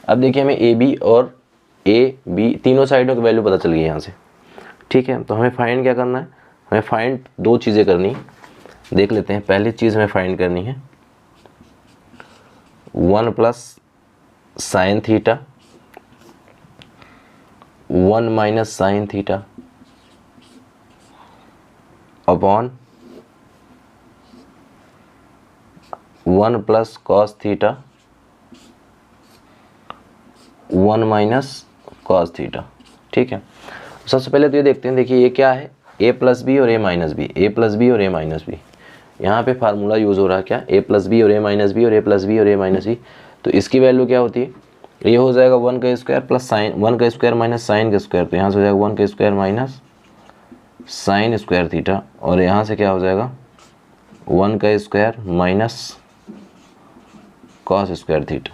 अब देखिए हमें ए बी और ए बी तीनों साइडों की वैल्यू पता चल गई यहाँ से। ठीक है, तो हमें फाइंड क्या करना है? हमें फाइंड दो चीज़ें करनी है, देख लेते हैं। पहली चीज़ हमें फाइंड करनी है 1 plus sine theta 1 minus sine theta upon 1 plus cos theta 1 minus cos theta. ठीक है, सबसे पहले तो ये देखते हैं। देखिए ये क्या है? a प्लस बी और a minus B, a plus B और a माइनस बी। यहाँ पे फार्मूला यूज़ हो रहा है क्या? a प्लस बी और a माइनस बी और a प्लस बी और a माइनस बी। तो इसकी वैल्यू क्या होती है? ये हो जाएगा 1 का स्क्वायर प्लस साइन, 1 का स्क्वायर माइनस साइन का स्क्वायर। तो यहाँ से हो जाएगा 1 का square minus sine square theta, और यहाँ से क्या हो जाएगा? 1 का square minus cos square theta.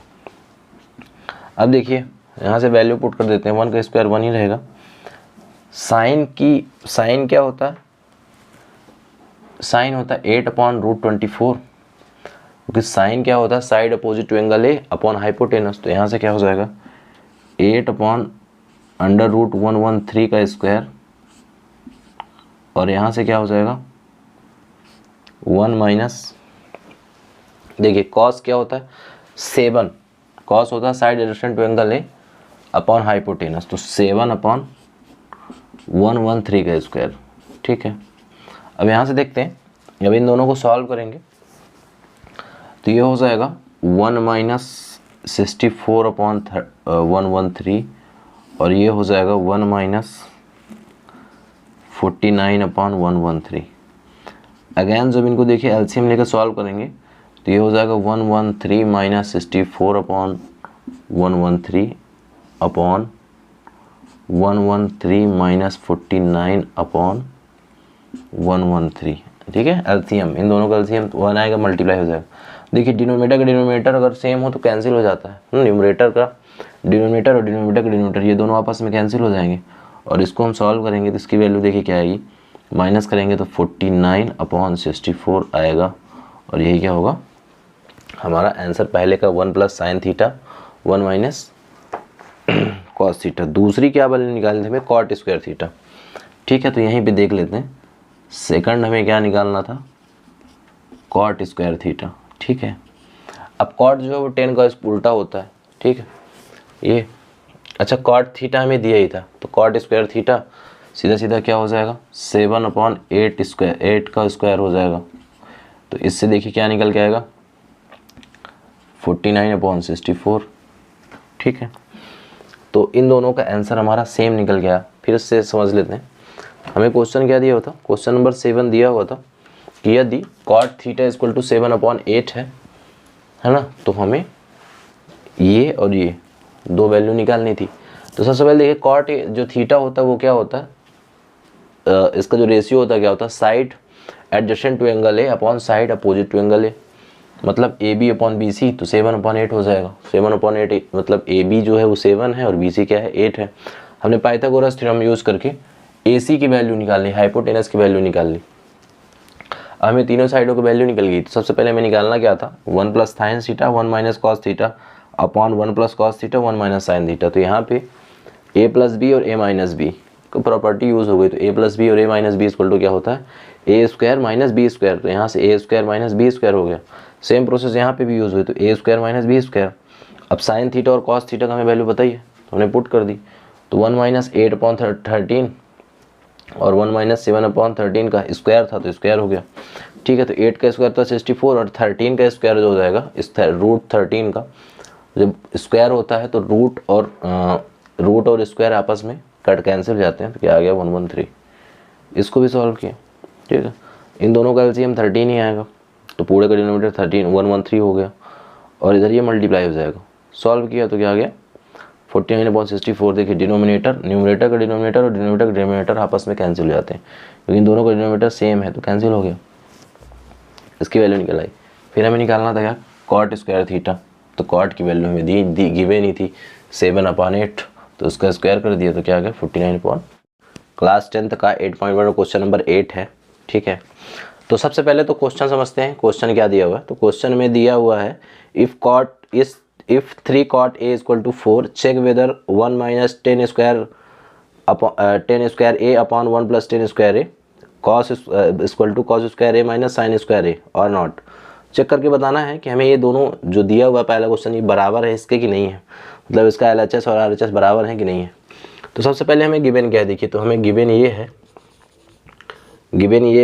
अब देखिए यहाँ से वैल्यू पुट कर देते हैं, 1 का स्क्वायर 1 ही रहेगा। साइन क्या होता है? साइन होता है 8/√24, क्योंकि साइन क्या होता है? Side opposite to angle A upon hypotenuse. तो यहाँ से क्या हो जाएगा? 8/√113 का स्क्वायर, और यहाँ से क्या हो जाएगा? 1 माइनस, देखिए कॉस क्या होता है? 7, कॉस होता है side adjacent to angle A upon hypotenuse. तो 7/113 का स्क्वायर। ठीक है, अब यहाँ से देखते हैं, जब इन दोनों को सॉल्व करेंगे तो ये हो जाएगा 1 माइनस 64/113, और ये हो जाएगा 1 माइनस 49/113। अगेन जब इनको देखिए एलसीएम लेकर सॉल्व करेंगे तो ये हो जाएगा 113 माइनस 64/113 अपॉन 113 माइनस 49/113। ठीक है, एलसीएम, इन दोनों का एलसीएम 1 आएगा, मल्टीप्लाई हो जाएगा। देखिए डिनोमिनेटर का डिनोमिनेटर अगर सेम हो तो कैंसिल हो जाता है। न्यूमरेटर का डिनोमिनेटर और डिनोमिनेटर का डिनोमिनेटर ये दोनों आपस में कैंसिल हो जाएंगे, और इसको हम सॉल्व करेंगे तो इसकी वैल्यू देखिए क्या आएगी? माइनस करेंगे तो 49/64 आएगा, और यही क्या होगा? हमारा आंसर पहले का 1 plus sine theta 1 minus cos theta. दूसरी क्या वैल्यू निकालनी थी हमें? Cot square theta. ठीक है, तो यहीं पे देख लेते हैं। सेकंड हमें क्या निकालना था? Cot square theta. ठीक है, अब कॉट जो है वो 10 का उल्टा होता है। ठीक है, ये अच्छा कॉट थीटा हमें दिया ही था, तो कॉट स्क्वायर थीटा सीधा सीधा क्या हो जाएगा? 7/8 स्क्वायर, 8 का स्क्वायर हो जाएगा। तो इससे देखिए क्या निकल के आएगा? 49/64। ठीक है, तो इन दोनों का आंसर हमारा सेम निकल गया। फिर से समझ लेते हैं, हमें क्वेश्चन क्या दिया हुआ था? क्वेश्चन नंबर 7 दिया हुआ था कि यदि कॉट थीटा इक्वल टू 7/8 है ना, तो हमें ये और ये दो वैल्यू निकालनी थी। तो सबसे पहले देखिए कॉट जो थीटा होता है वो क्या होता है? इसका जो रेशियो होता है क्या होता है? Side adjacent to angle A upon side opposite to angle A. मतलब A B upon B C, तो 7/8 हो जाएगा। 7/8 मतलब ए बी जो है वो 7 है और बी सी क्या है? 8 है। हमने पाइथागोरस थ्योरम यूज़ करके ए सी की वैल्यू निकालनी, हाइपोटेनस की वैल्यू निकालनी। हमें तीनों साइडों की वैल्यू निकल गई। तो सबसे पहले हमें निकालना क्या था? 1 plus sine theta 1 minus cos theta upon 1 plus cos theta 1 minus sine theta. तो यहाँ पे ए प्लस बी और ए माइनस बी को प्रॉपर्टी यूज़ हो गई। तो ए प्लस बी और ए माइनस बी इक्वल टू क्या होता है? ए स्क्वायर माइनस बी स्क्वायर। तो यहाँ से ए स्क्वायर माइनस बी स्क्वायर हो गया। सेम प्रोसेस यहाँ पे भी यूज़ हुई, तो ए स्क्वायर माइनस बी स्क्वायर। अब साइन थीटा और कॉस थीटा का हमें वैल्यू बताइए, तो हमने पुट कर दी, तो 1 माइनस 8/13 और 1 माइनस 7/13 का स्क्वायर था तो स्क्वायर हो गया। ठीक है, तो 8 का स्क्वायर था 64 और 13 का स्क्वायर जो हो जाएगा इस रूट 13 का, जब स्क्वायर होता है तो रूट और स्क्वायर आपस में कट कैंसिल हो जाते हैं, तो क्या आ गया 113। इसको भी सॉल्व किया। ठीक है, इन दोनों का एलसीएम 13 ही आएगा, तो पूरे का डिनोमिनेटर 113 हो गया और इधर ये मल्टीप्लाई हो जाएगा। सॉल्व किया तो क्या आ गया 49/64। देखिए डिनोमिनेटर न्यूमरेटर का डिनोमिनेटर और डिनोमिनेटर का डिनोमिनेटर आपस में कैंसिल हो जाते हैं, क्योंकि इन दोनों का डिनोमिनेटर सेम है तो कैंसिल हो गया। इसकी वैल्यू निकल आई। फिर हमें निकालना था क्या, कॉट स्क्वायर थीटा। तो कॉट की वैल्यू हमें दी गिवे नहीं थी 7/8, तो उसका स्क्वायर कर दिया तो क्या आ गया 49। क्लास 10th का 8.1 क्वेश्चन नंबर 8 है। ठीक है, तो सबसे पहले तो क्वेश्चन समझते हैं। क्वेश्चन क्या दिया हुआ है, तो क्वेश्चन में दिया हुआ है if 3 cot a equal to 4 check whether 1 minus 10 square a upon 1 plus 10 square a cos equal to cos square a minus sine square a और नॉट। चेक करके बताना है कि हमें ये दोनों जो दिया हुआ पहला क्वेश्चन ये बराबर है इसके कि नहीं है, मतलब इसका LHS और RHS बराबर है कि नहीं है। तो सबसे पहले हमें गिवन क्या है, देखिए तो हमें गिवन ये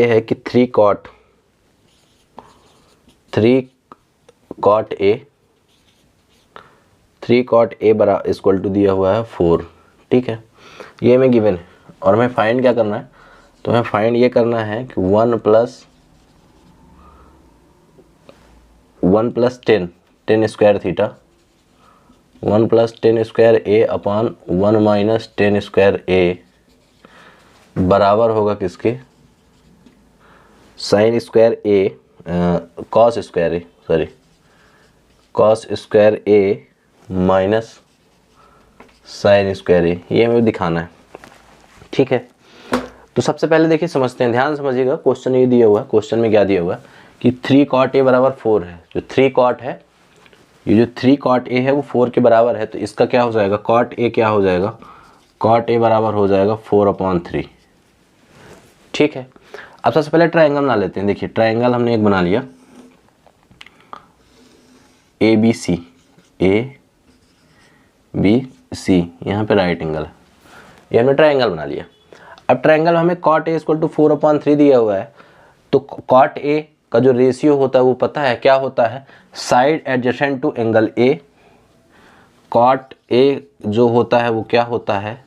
है कि 3 cot a बराबर इक्वल टू दिया हुआ है 4। ठीक है, ये हमें गिवन है और हमें फाइंड क्या करना है, तो हमें फाइंड ये करना है कि 1 plus 10 square theta 1 plus 10 square a upon 1 minus 10 square a बराबर होगा किसके, sign square a cos square a minus sine square a, ये हमें दिखाना है। ठीक है, तो सबसे पहले देखिए समझते हैं, ध्यान समझिएगा। क्वेश्चन ये दिया हुआ है, क्वेश्चन में क्या दिया हुआ है कि 3 cot a बराबर 4 है। जो 3 cot है, ये जो 3 cot a है वो 4 के बराबर है, तो इसका क्या हो जाएगा, cot a क्या हो जाएगा, cot a बराबर हो जाएगा 4/3। ठीक है, अब सबसे पहले ट्रायंगल बना लेते हैं। देखिए ट्रायंगल हमने एक बना लिया ABC, यहाँ पे राइट एंगल है, ये हमने ट्रायंगल बना लिया। अब ट्रायंगल में हमें cot a इक्वल टू 4/3 दिया हुआ है, तो cot a का जो रेशियो होता है वो पता है क्या होता है, side adjacent to angle a। cot a जो होता है वो क्या होता है,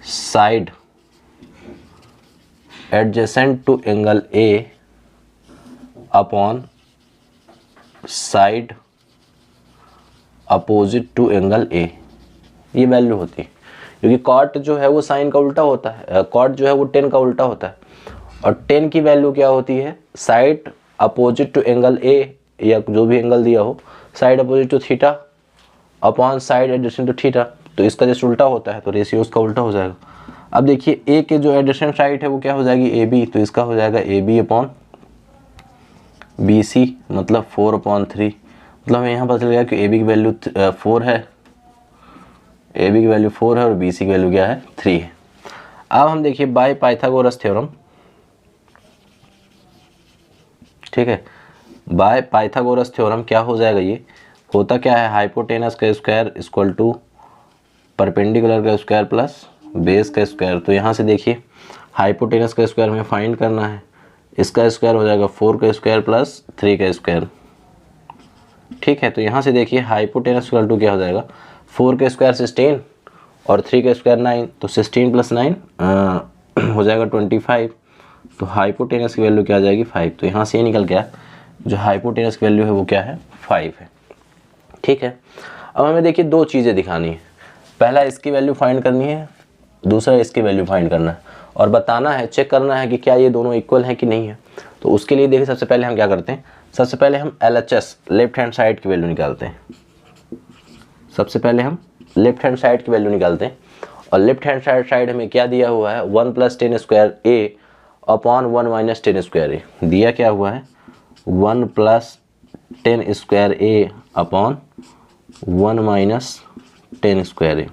side adjacent to angle a upon side opposite to angle a, ये वैल्यू होती है। क्योंकि cot जो है वो साइन का उल्टा होता है, cot जो है वो 10 का उल्टा होता है, और 10 की वैल्यू क्या होती है, side opposite to angle a या जो भी एंगल दिया हो, side opposite to theta upon side adjacent to theta. तो इसका जैसे उल्टा होता है तो रेशियो उसका उल्टा हो जाएगा। अब देखिए a के जो एडजेसेंट साइड है वो क्या हो जाएगी, AB, तो इसका हो जाएगा AB अपॉन BC मतलब 4/3। मतलब हमें यहाँ पता चल गया कि AB की वैल्यू 4 है, AB की वैल्यू 4 है और BC की वैल्यू क्या है 3 है। अब हम देखिए बाय पाइथागोरस थ्योरम, ठीक है, बाय पाइथागोरस थ्योरम क्या हो जाएगा, ये होता क्या है, हाइपोटेनस का स्क्वायर इक्वल टू परपेंडिकुलर का स्क्वायर प्लस बेस का स्क्वायर। तो यहाँ से देखिए हाइपोटेनस का स्क्वायर हमें फाइंड करना है, इसका स्क्वायर हो जाएगा 4 का स्क्वायर प्लस 3 का स्क्वायर। ठीक है, तो यहाँ से देखिए हाइपोटेनस इक्वल टू क्या हो जाएगा, 4 का स्क्वायर 16 और 3 का स्क्वायर 9, तो 16 प्लस 9 हो जाएगा 25। तो हाइपोटेनस की वैल्यू क्या आ जाएगी 5। तो यहाँ से ये निकल गया जो हाइपोटेनस की वैल्यू है वो क्या है 5 है। ठीक है, अब हमें देखिए दो चीज़ें दिखानी है, पहला इसकी वैल्यू फाइंड करनी है, दूसरा इसकी वैल्यू फाइंड करना है और बताना है, चेक करना है कि क्या ये दोनों इक्वल है कि नहीं है। तो उसके लिए देखिए सबसे पहले हम क्या करते हैं, सबसे पहले हम LHS लेफ्ट हैंड साइड की वैल्यू निकालते हैं। सबसे पहले हम लेफ्ट हैंड साइड की वैल्यू निकालते हैं और लेफ्ट हैंड साइड हमें क्या दिया हुआ है, 1 plus 10 square a upon 1 minus 10 square a दिया क्या हुआ है, 1 plus 10 square a upon 1 minus 10 square a।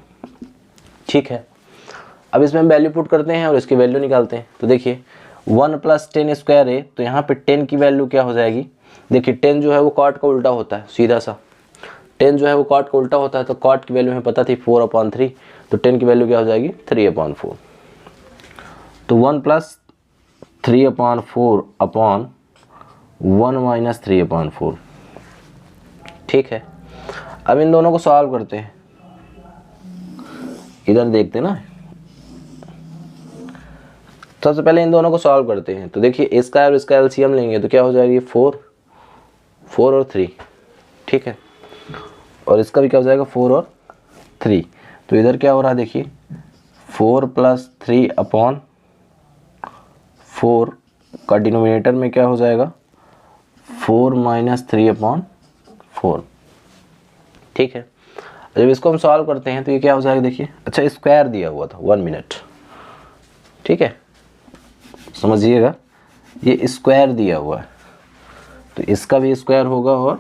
ठीक है, अब इसमें हम वैल्यू पुट करते हैं और इसकी वैल्यू निकालते हैं। तो देखिए 1 प्लस 10 स्क्वायर a, तो यहाँ पे 10 की वैल्यू क्या हो जाएगी, देखिए 10 जो है वो कॉट का उल्टा होता है, सीधा सा 10 जो है वो कॉट का उल्टा होता है, तो कॉट की वैल्यू हमें पता थी 4/3, तो 10 की वैल्यू क्या हो जाएगी 3/4। तो 1 + 3/4 अपॉन 1 - 3/4। ठीक है, अब इन दोनों को सॉल्व करते हैं, इधर देखते ना। सबसे पहले इन दोनों को सॉल्व करते हैं। तो देखिए इसका और इसका एलसीएम लेंगे तो क्या हो जाएगी 4 और 3। ठीक है, और इसका भी क्या हो जाएगा 4 और 3। तो इधर क्या हो रहा है देखिए 4 + 3/4 का डिनोमिनेटर में क्या हो जाएगा 4 - 3/4। ठीक है, जब इसको हम सॉल्व करते हैं तो ये क्या हो जाएगा देखिए, अच्छा स्क्वायर दिया हुआ था 1 मिनट। ठीक है, समझिएगा ये स्क्वायर दिया हुआ है, तो इसका भी स्क्वायर होगा और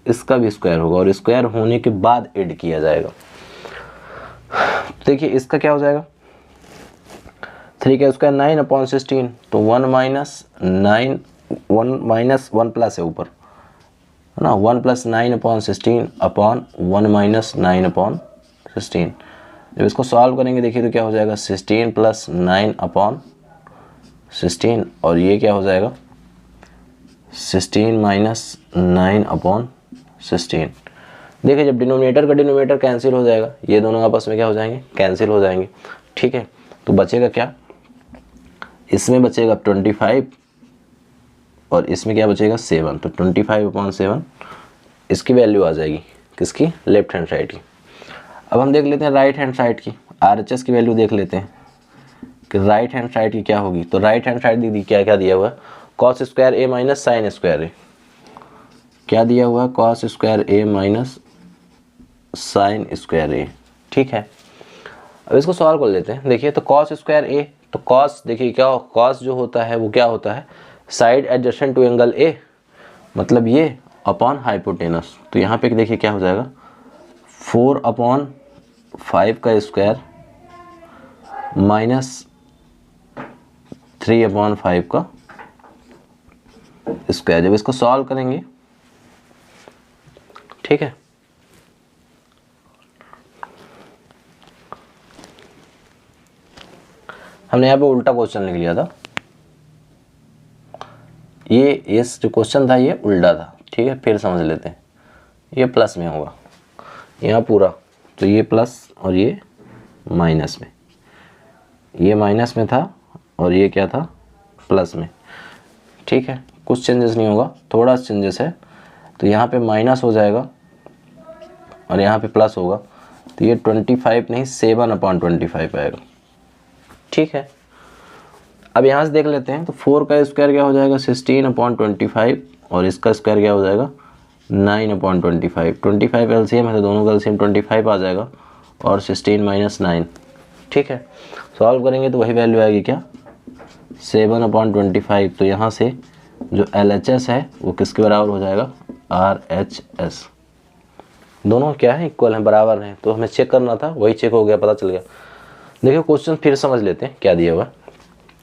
इसका भी स्क्वायर होगा, और स्क्वायर होने के बाद ऐड किया जाएगा। देखिए इसका क्या हो जाएगा 3 का स्क्वायर 9/16, तो 1 - 1 प्लस है ऊपर है ना, 1 + 9/16 अपॉन 1 - 9/16। जब इसको सॉल्व करेंगे देखिए तो क्या हो जाएगा 16 + 9/16, और ये क्या हो जाएगा 16 - 9/16। देखिए जब डिनोमिनेटर का डिनोमिनेटर कैंसिल हो जाएगा, ये दोनों आपस में क्या हो जाएंगे कैंसिल हो जाएंगे। ठीक है, तो बचेगा क्या, इसमें बचेगा 25 और इसमें क्या बचेगा 7, तो 25/7 इसकी वैल्यू आ जाएगी, किसकी लेफ्ट हैंड साइड की। अब हम देख लेते हैं राइट हैंड साइड की, RHS की वैल्यू देख लेते हैं कि राइट हैंड साइड की क्या होगी। तो राइट हैंड साइड दीदी क्या क्या दिया हुआ है cos square a - sin square a, क्या दिया हुआ है cos square a - sin square a। ठीक है, अब इसको सॉल्व कर लेते हैं। देखिए तो cos स्क्वायर a, तो cos देखिए क्या cos जो होता है वो क्या होता है side adjacent to angle a, मतलब ये अपॉन हाइपोटेनस। तो यहाँ पे देखिए क्या हो जाएगा 4/5 का स्क्वायर माइनस 3/5 का स्क्वायर। जब इसको सॉल्व करेंगे ठीक है, हमने यहाँ पे उल्टा क्वेश्चन लिख लिया था, ये इस जो क्वेश्चन था ये उल्टा था। ठीक है, फिर समझ लेते हैं, ये प्लस में होगा यहाँ पूरा, तो ये प्लस और ये माइनस में, ये माइनस में था और ये क्या था प्लस में। ठीक है, कुछ चेंजेस नहीं होगा, थोड़ा चेंजेस है, तो यहाँ पे माइनस हो जाएगा और यहाँ पे प्लस होगा, तो ये 25 नहीं 7/25 आएगा। ठीक है, अब यहाँ से देख लेते हैं, तो 4 का स्क्वायर क्या हो जाएगा 16/25 और इसका स्क्वायर क्या हो जाएगा 9/25। 25 एलसीएम है तो दोनों का एलसीएम 25 आ जाएगा और 16 - 9। ठीक है, सॉल्व करेंगे तो वही वैल्यू आएगी क्या 7/25। तो यहाँ से जो LHS है वो किसके बराबर हो जाएगा RHS। दोनों क्या है इक्वल हैं, बराबर हैं, तो हमें चेक करना था, वही चेक हो गया, पता चल गया। देखिए क्वेश्चन फिर समझ लेते हैं क्या दिया हुआ।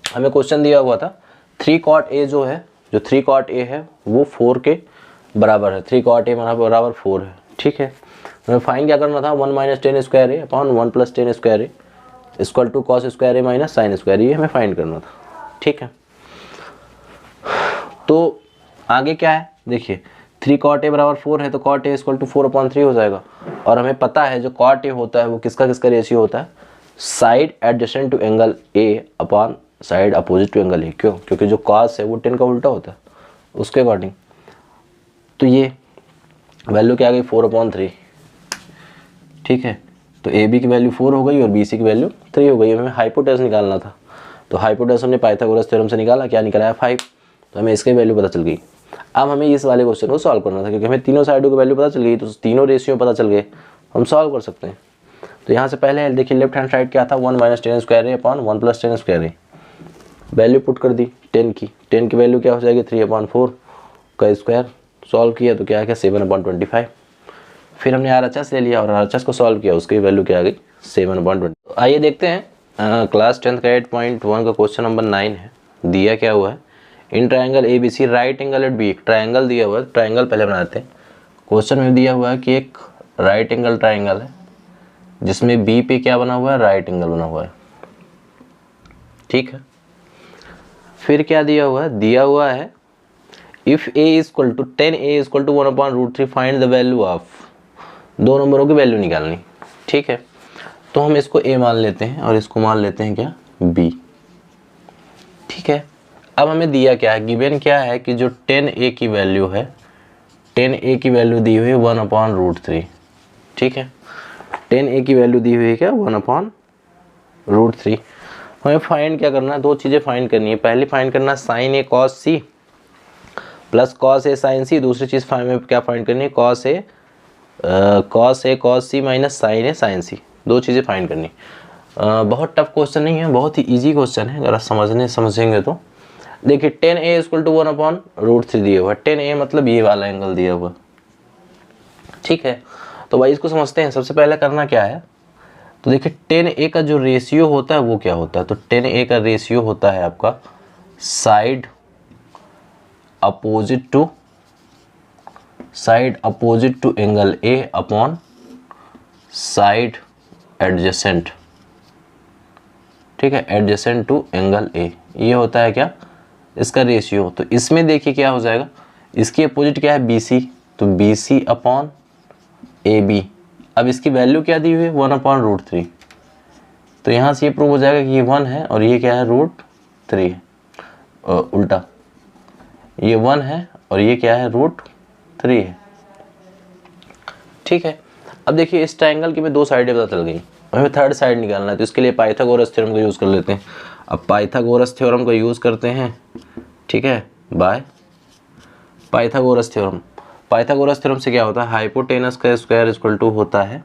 हमें क्वेश्चन दिया हुआ था 3 cot A जो है, जो 3 cot A है वो 4 के बराबर है, 3 cot A बराबर 4 है। ठीक है, हमें फाइन क्या करना था 1 - 10 square A upon 1 + 10 square A equal to cos square A - sin square, ये हमें फाइंड करना था। ठीक है, तो आगे क्या है देखिए 3 cot A बराबर 4 है, तो cot A इक्वल टू 4/3 हो जाएगा, और हमें पता है जो cot A होता है वो किसका किसका रेशियो होता है side adjacent to angle A upon side opposite to angle A। क्यों, क्योंकि जो cos है वो 10 का उल्टा होता है उसके अकॉर्डिंग। तो ये वैल्यू क्या आ गई 4/3। ठीक है, तो AB की वैल्यू 4 हो गई और BC की वैल्यू 3 हो गई। हमें हाइपोटेनस निकालना था, तो हाइपोटेनस हमने पाइथागोरस थ्योरम से निकाला, क्या निकला है 5, तो हमें इसकी वैल्यू पता चल गई। अब हमें इस वाले क्वेश्चन को सॉल्व करना था, क्योंकि हमें तीनों साइडों की वैल्यू पता चल गई, तो तीनों रेशियो पता चल गए, हम सॉल्व कर सकते हैं। तो यहाँ से पहले देखिए लेफ्ट हैंड साइड क्या था 1 - 10 square A upon 1 + 10 square A, value put कर दी 10 की वैल्यू क्या हो जाएगी 3/4 का स्क्वायर। सॉल्व किया तो क्या आ गया 7/25। फिर हमने RHS ले लिया और RHS को सॉल्व किया, उसकी वैल्यू क्या आ गई 7/20। आइए देखते हैं क्लास 10th का 8.1 का क्वेश्चन नंबर 9 है। दिया क्या हुआ है in triangle A B C right angle at B, triangle दिया हुआ है, ट्राइंगल पहले बनाते हैं। क्वेश्चन में दिया हुआ है कि एक राइट एंगल ट्राइंगल है जिसमें बी पे क्या बना हुआ है, राइट एंगल बना हुआ है, ठीक है। फिर क्या दिया हुआ है, दिया हुआ है if a equal to 10a equal to 1/√3 find the value of, दो नंबरों की वैल्यू निकालनी, ठीक है। तो हम इसको a मान लेते हैं और इसको मान लेते हैं क्या, b, ठीक है। अब हमें दिया क्या है, गिवन क्या है कि जो 10a की वैल्यू है, 10a की वैल्यू दी हुई है 1/√3, ठीक है। 10a की वैल्यू दी हुई है क्या, 1/√3। हमें फाइंड क्या करना है, दो चीज़ें फाइंड करनी है। पहली फाइंड करना है sign A cos C plus cos A sign सी। दूसरी चीज़ में क्या फाइंड करनी है, cos A cos C minus sign A sign सी। दो चीज़ें फाइंड करनी। बहुत टफ क्वेश्चन नहीं है, बहुत ही इजी क्वेश्चन है अगर आप समझेंगे तो। देखिए 10a इक्वल टू 1/√3 दिया हुआ है। 10a मतलब ये वाला एंगल दिया हुआ, ठीक है। तो भाई इसको समझते हैं। सबसे पहले करना क्या है, तो देखिए 10a का जो रेशियो होता है वो क्या होता है, तो 10a का रेशियो होता है आपका side opposite to angle a upon side adjacent, ठीक है, एडजेसेंट टू एंगल a। ये होता है क्या, इसका रेशियो। तो इसमें देखिए क्या हो जाएगा, इसकी अपोजिट क्या है, BC, तो BC अपॉन AB। अब इसकी वैल्यू क्या दी हुई है, 1/√3। तो यहाँ से ये प्रूव हो जाएगा कि ये 1 है और ये क्या है, √3 है। उल्टा, ये 1 है और ये क्या है, √3 है, ठीक है। अब देखिए इस ट्रायंगल की में दो साइडें पता चल गई, हमें थर्ड साइड निकालना है। तो इसके लिए पाइथागोरस थ्योरम का यूज़ कर लेते हैं। अब पाइथागोरस थ्योरम का यूज़ करते हैं, ठीक है, by Pythagoras theorem. Pythagoras theorem से क्या होता है, हाइपोटेनस का स्क्वायर इक्वल टू होता है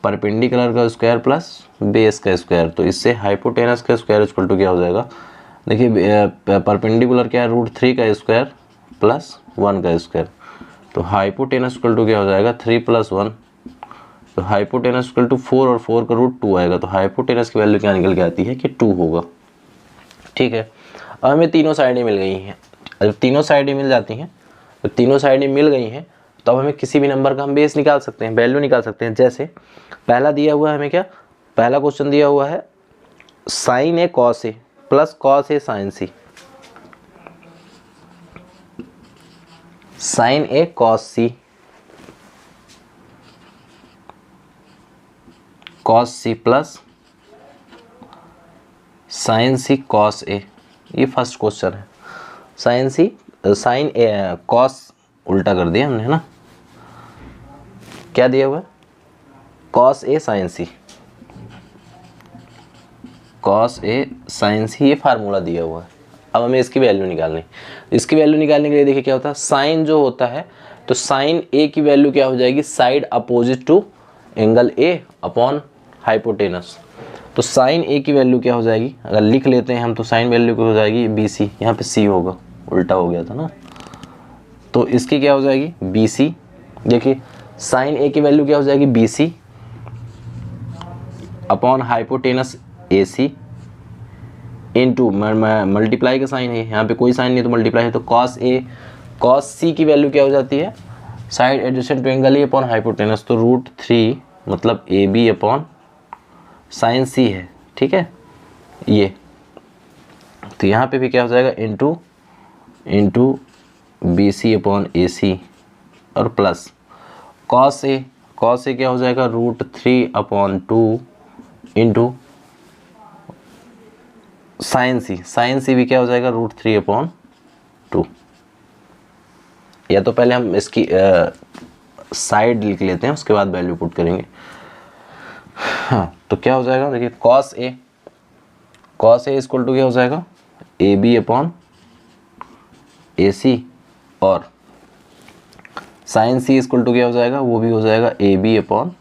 परपेंडिकुलर का स्क्वायर प्लस बेस का स्क्वायर। तो इससे हाइपोटेनस का स्क्वायर इक्वल टू क्या हो जाएगा, देखिए परपेंडिकुलर क्या है, √3 का स्क्वायर प्लस 1 का स्क्वायर। तो हाइपोटेनस इक्वल टू क्या हो जाएगा, 3 + 1। तो हाइपोटेनस इक्वल टू 4 और 4 का √2 आएगा। तो हाइपोटेनस की वैल्यू क्या निकल के आती है कि 2 होगा, ठीक है। अब हमें तीनों साइडें मिल गई हैं। जब तीनों साइडें मिल जाती हैं, तो तीनों साइडें मिल गई हैं, तो अब हमें किसी भी नंबर का हम बेस निकाल सकते हैं, वैल्यू निकाल सकते हैं। जैसे पहला दिया हुआ है हमें क्या, पहला क्वेश्चन दिया हुआ है sign A cos A plus cos A sign C. Sign A cos C, cos C plus sign C cos A. ये फर्स्ट क्वेश्चन है। साइन ए कॉस उल्टा कर दिया हमने, है ना। क्या दिया हुआ है, cos A sign C, cos A sign सी, ये फार्मूला दिया हुआ है। अब हमें इसकी वैल्यू निकालनी। इसकी वैल्यू निकालने के लिए देखिए क्या होता है, साइन जो होता है, तो साइन ए की वैल्यू क्या हो जाएगी, side opposite to angle A upon hypotenuse. तो साइन ए की वैल्यू क्या हो जाएगी, अगर लिख लेते हैं हम, तो साइन वैल्यू क्या हो जाएगी, BC। यहाँ पे C होगा, उल्टा हो गया था ना। तो इसकी क्या हो जाएगी, BC। देखिए साइन ए की वैल्यू क्या हो जाएगी, BC upon hypotenuse AC into multiply का साइन है, यहाँ पे कोई साइन नहीं तो मल्टीप्लाई है। तो कॉस C की वैल्यू क्या हो जाती है, side adjacent to angle A upon hypotenuse. तो √3 मतलब AB अपॉन साइन C है, ठीक है ये। तो यहाँ पे भी क्या हो जाएगा, इंटू BC अपॉन AC और प्लस कॉस ए क्या हो जाएगा, √3/2 इंटू साइन C भी क्या हो जाएगा, √3/2। या तो पहले हम इसकी साइड लिख लेते हैं, उसके बाद वैल्यू पुट करेंगे। हाँ, तो क्या हो जाएगा, देखिए कॉस ए इक्वल टू क्या हो जाएगा, AB अपॉन AC और साइन C इक्वल टू क्या हो जाएगा, वो भी हो जाएगा AB अपॉन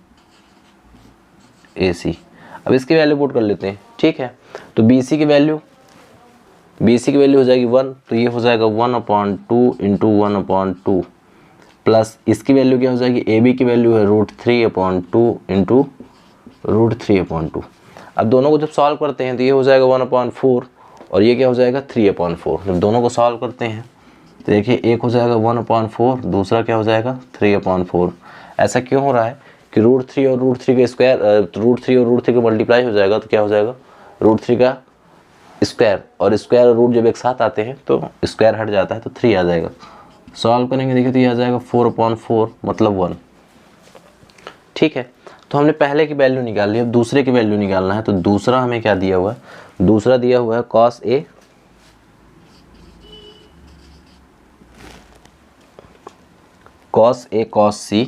AC। अब इसकी वैल्यू पुट कर लेते हैं, ठीक है। तो BC की वैल्यू हो जाएगी 1, तो ये हो जाएगा 1/2 इंटू 1/2 प्लस इसकी वैल्यू क्या हो जाएगी, AB की वैल्यू है √3/2 इंटू √3/2। अब दोनों को जब सॉल्व करते हैं तो ये हो जाएगा 1/4 और ये क्या हो जाएगा 3/4। जब दोनों को सॉल्व करते हैं तो देखिए एक हो जाएगा 1/4, दूसरा क्या हो जाएगा 3/4। ऐसा क्यों हो रहा है कि √3 और √3 के स्क्वायर, √3 और √3 का मल्टीप्लाई हो जाएगा तो क्या हो जाएगा √3 का स्क्वायर, और स्क्वायर और रूट जब एक साथ आते हैं तो स्क्वायर हट जाता है तो 3 आ जाएगा। सॉल्व करेंगे देखिए तो ये आ जाएगा 4/4 मतलब 1। ठीक है, तो हमने पहले की वैल्यू निकाल ली, अब दूसरे की वैल्यू निकालना है। तो दूसरा हमें क्या दिया हुआ है, दूसरा दिया हुआ है cos A cos C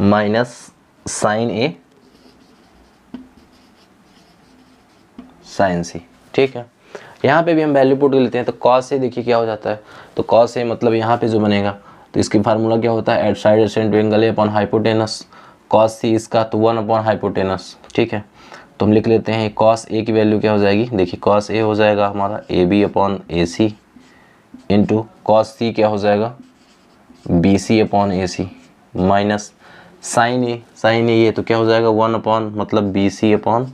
minus sin A sin C। ठीक है, यहाँ पे भी हम वैल्यू पुट कर लेते हैं। तो cos A देखिए क्या हो जाता है, तो cos A मतलब यहाँ पे जो बनेगा तो इसकी फार्मूला क्या होता है, at side adjacent angle A upon hypotenuse, cos C इसका तो 1 अपॉन हाइपोटेनस। ठीक है, तो हम लिख लेते हैं cos A की वैल्यू क्या हो जाएगी, देखिए cos A हो जाएगा हमारा AB upon AC into cos C क्या हो जाएगा BC upon AC minus sin A ये तो क्या हो जाएगा 1 अपॉन मतलब BC upon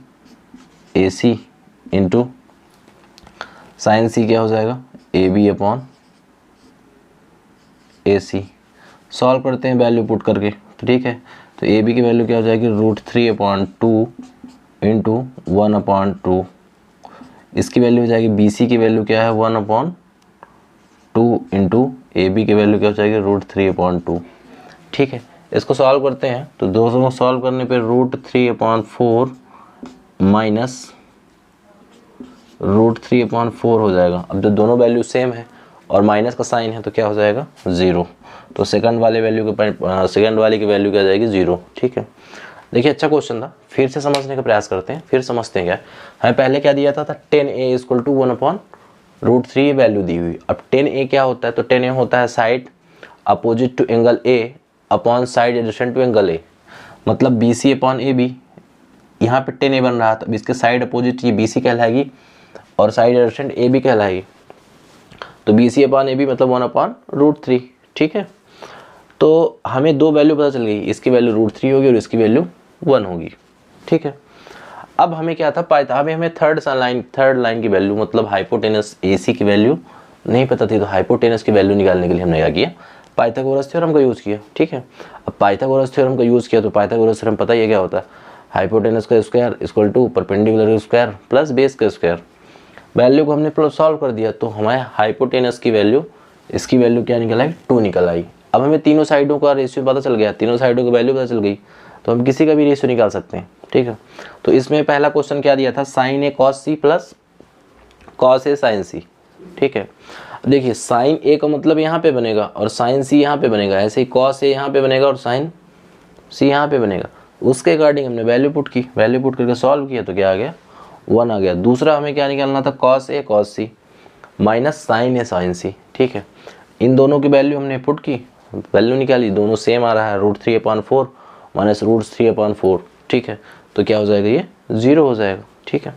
AC into sin C क्या हो जाएगा AB अपॉन AC। सॉल्व करते हैं वैल्यू पुट करके। तो ठीक है, तो AB की वैल्यू क्या हो जाएगी √3/2 इंटू 1/2। इसकी वैल्यू हो जाएगी BC की वैल्यू क्या है 1/2 इंटू AB की वैल्यू क्या हो जाएगी √3/2। ठीक है, इसको सॉल्व करते हैं तो दोनों को सॉल्व करने पे √3/4 माइनस √3/4 हो जाएगा। अब जब दोनों वैल्यू सेम है और माइनस का साइन है तो क्या हो जाएगा 0। तो सेकंड वाले वैल्यू के सेकंड वाले की वैल्यू क्या जाएगी 0। ठीक है, देखिए अच्छा क्वेश्चन था, फिर से समझने का प्रयास करते हैं, फिर समझते हैं क्या हमें पहले क्या दिया था 10A = 1/√3 वैल्यू दी हुई। अब 10A क्या होता है, तो 10A होता है side opposite to angle A upon side adjacent to angle A, मतलब BC अपॉन AB। यहाँ पे 10A बन रहा था, अब इसके साइड अपोजिट ये BC कहलाएगी और साइड एडजेसेंट AB कहलाएगी। तो BC अपॉन AB मतलब 1/√3। ठीक है, तो हमें दो वैल्यू पता चल गई, इसकी वैल्यू √3 होगी और इसकी वैल्यू 1 होगी। ठीक है, अब हमें क्या था हमें थर्ड लाइन की वैल्यू मतलब हाइपोटेनस AC की वैल्यू नहीं पता थी। तो हाइपोटेनस की वैल्यू निकालने के लिए हमने क्या किया, पाइथागोरस थ्योरम का यूज़ किया। ठीक है, अब पाइथागोरस थ्योरम का यूज़ किया तो पाइथागोरस थ्योरम पता ही है क्या होता है, हाइपोटेनस का square equal to perpendicular square plus base का स्क्वायर। वैल्यू को हमने सॉल्व कर दिया तो हमारे हाइपोटेनस की वैल्यू, इसकी वैल्यू क्या निकल आई 2 निकल आई। अब हमें तीनों साइडों का रेशियो पता चल गया, तीनों साइडों की वैल्यू पता चल गई, तो हम किसी का भी रेशियो निकाल सकते हैं। ठीक है, तो इसमें पहला क्वेश्चन क्या दिया था, sin A cos C plus cos A sin C। ठीक है, देखिए sin A का मतलब यहाँ पे बनेगा और sin C यहाँ पे बनेगा, ऐसे ही cos A यहाँ पे बनेगा और sin C यहाँ पे बनेगा। उसके अकॉर्डिंग हमने वैल्यू पुट की, वैल्यू पुट करके सॉल्व किया तो क्या आ गया 1 आ गया। दूसरा हमें क्या निकालना था cos A cos C minus sin A sin C। ठीक है, इन दोनों की वैल्यू हमने पुट की, वैल्यू निकाली, दोनों सेम आ रहा है √3/4 माइनस √3/4। ठीक है, तो क्या हो जाएगा ये 0 हो जाएगा। ठीक है।